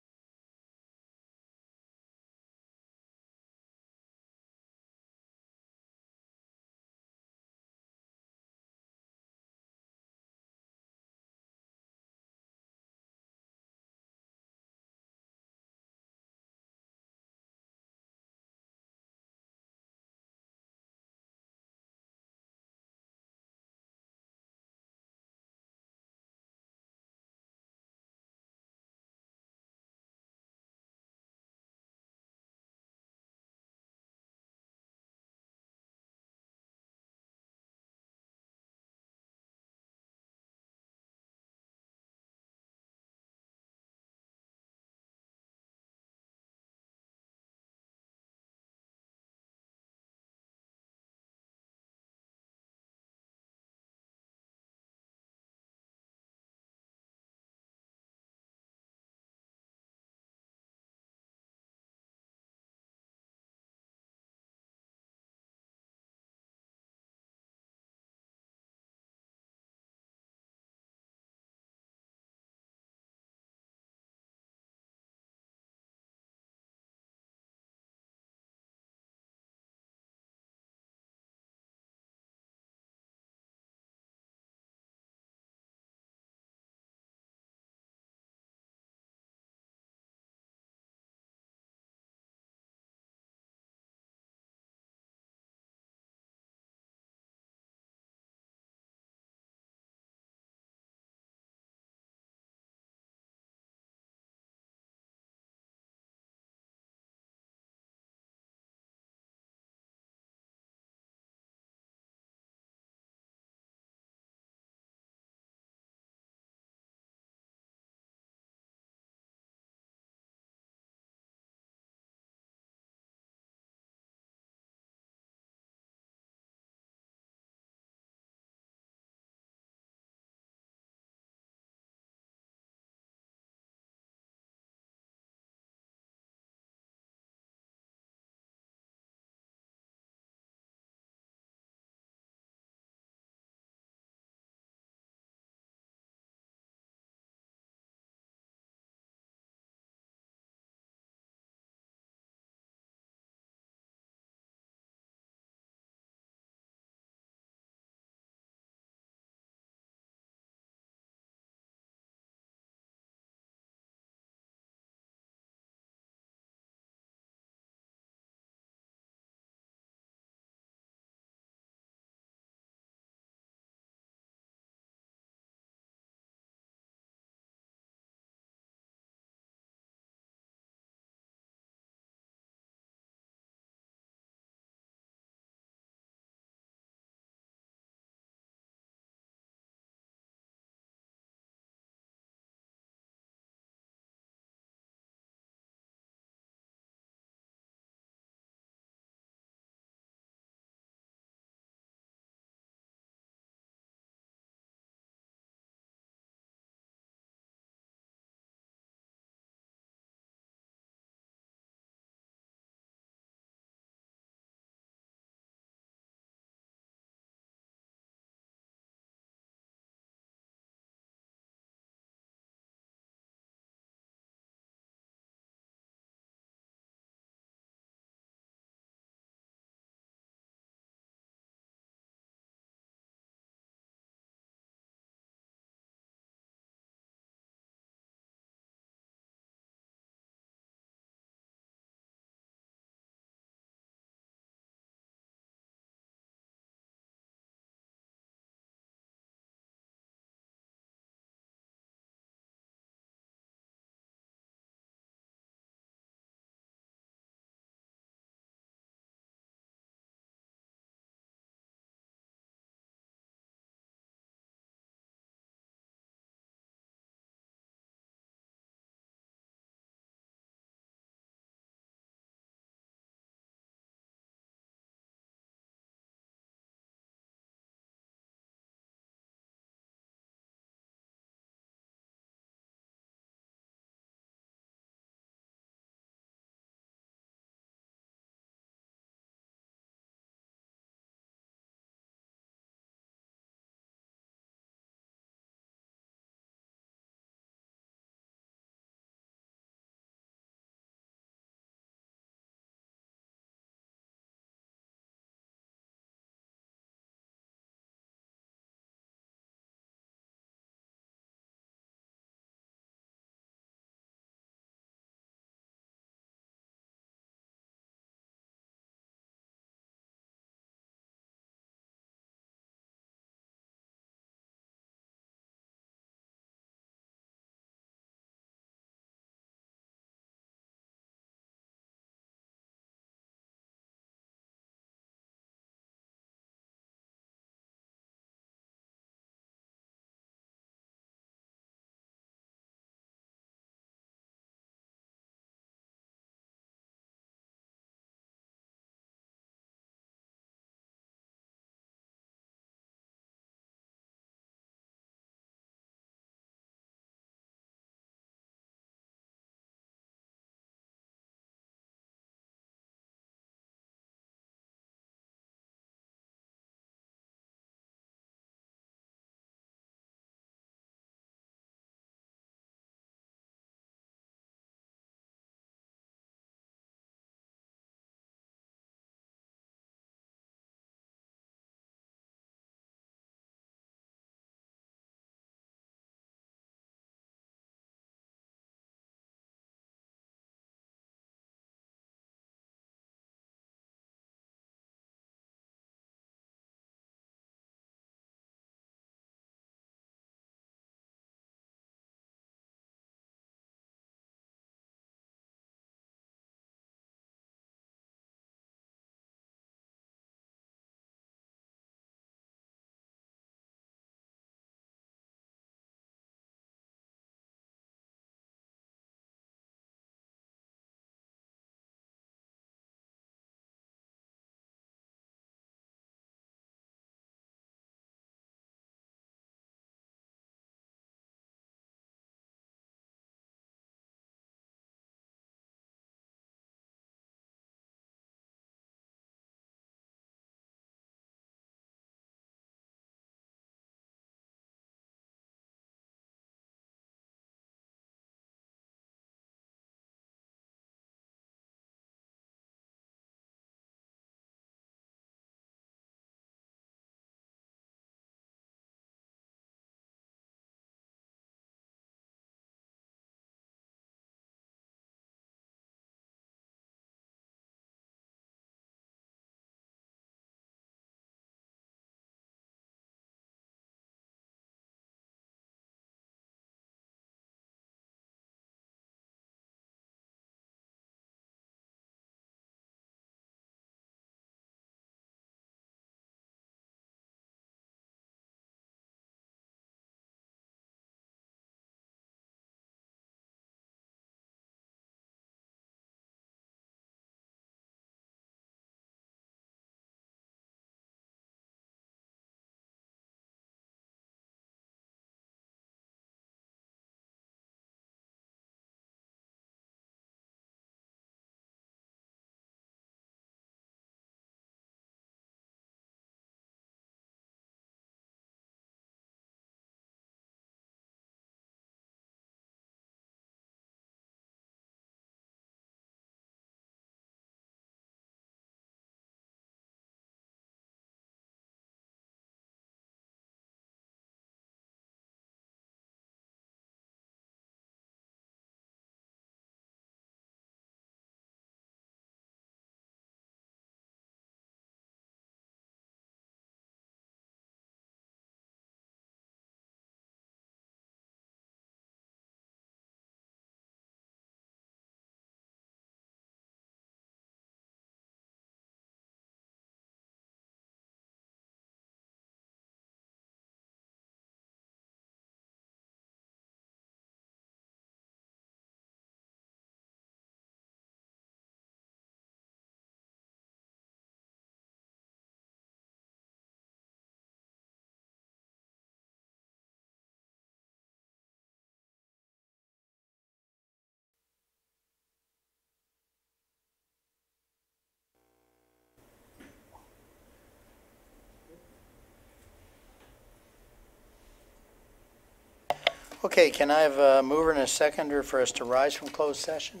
S1: Okay, can I have a mover and a seconder for us to rise from closed session?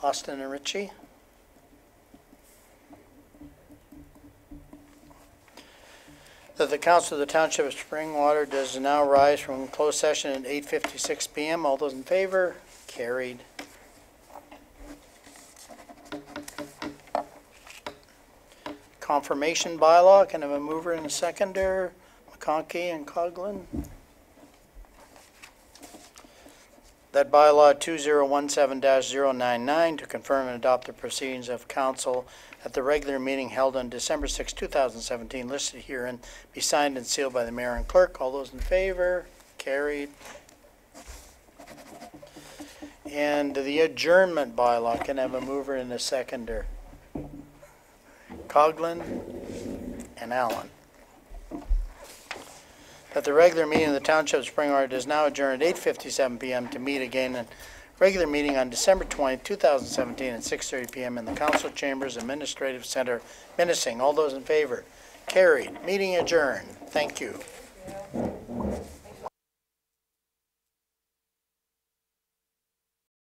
S1: Austin and Richie? That the Council of the Township of Springwater does now rise from closed session at 8:56 p.m. All those in favor? Carried. Confirmation bylaw, can I have a mover and a seconder? McConkey and Coughlin? That bylaw 2017-099 to confirm and adopt the proceedings of council at the regular meeting held on December 6, 2017, listed herein, be signed and sealed by the mayor and clerk. All those in favor? Carried. And the adjournment bylaw, can I have a mover and a seconder? Coughlin and Allen. That the regular meeting of the Township of Springwater is now adjourned at 8:57 p.m. to meet again in regular meeting on December 20, 2017 at 6:30 p.m. in the Council Chambers Administrative Center, Minising. All those in favor? Carried. Meeting adjourned. Thank you.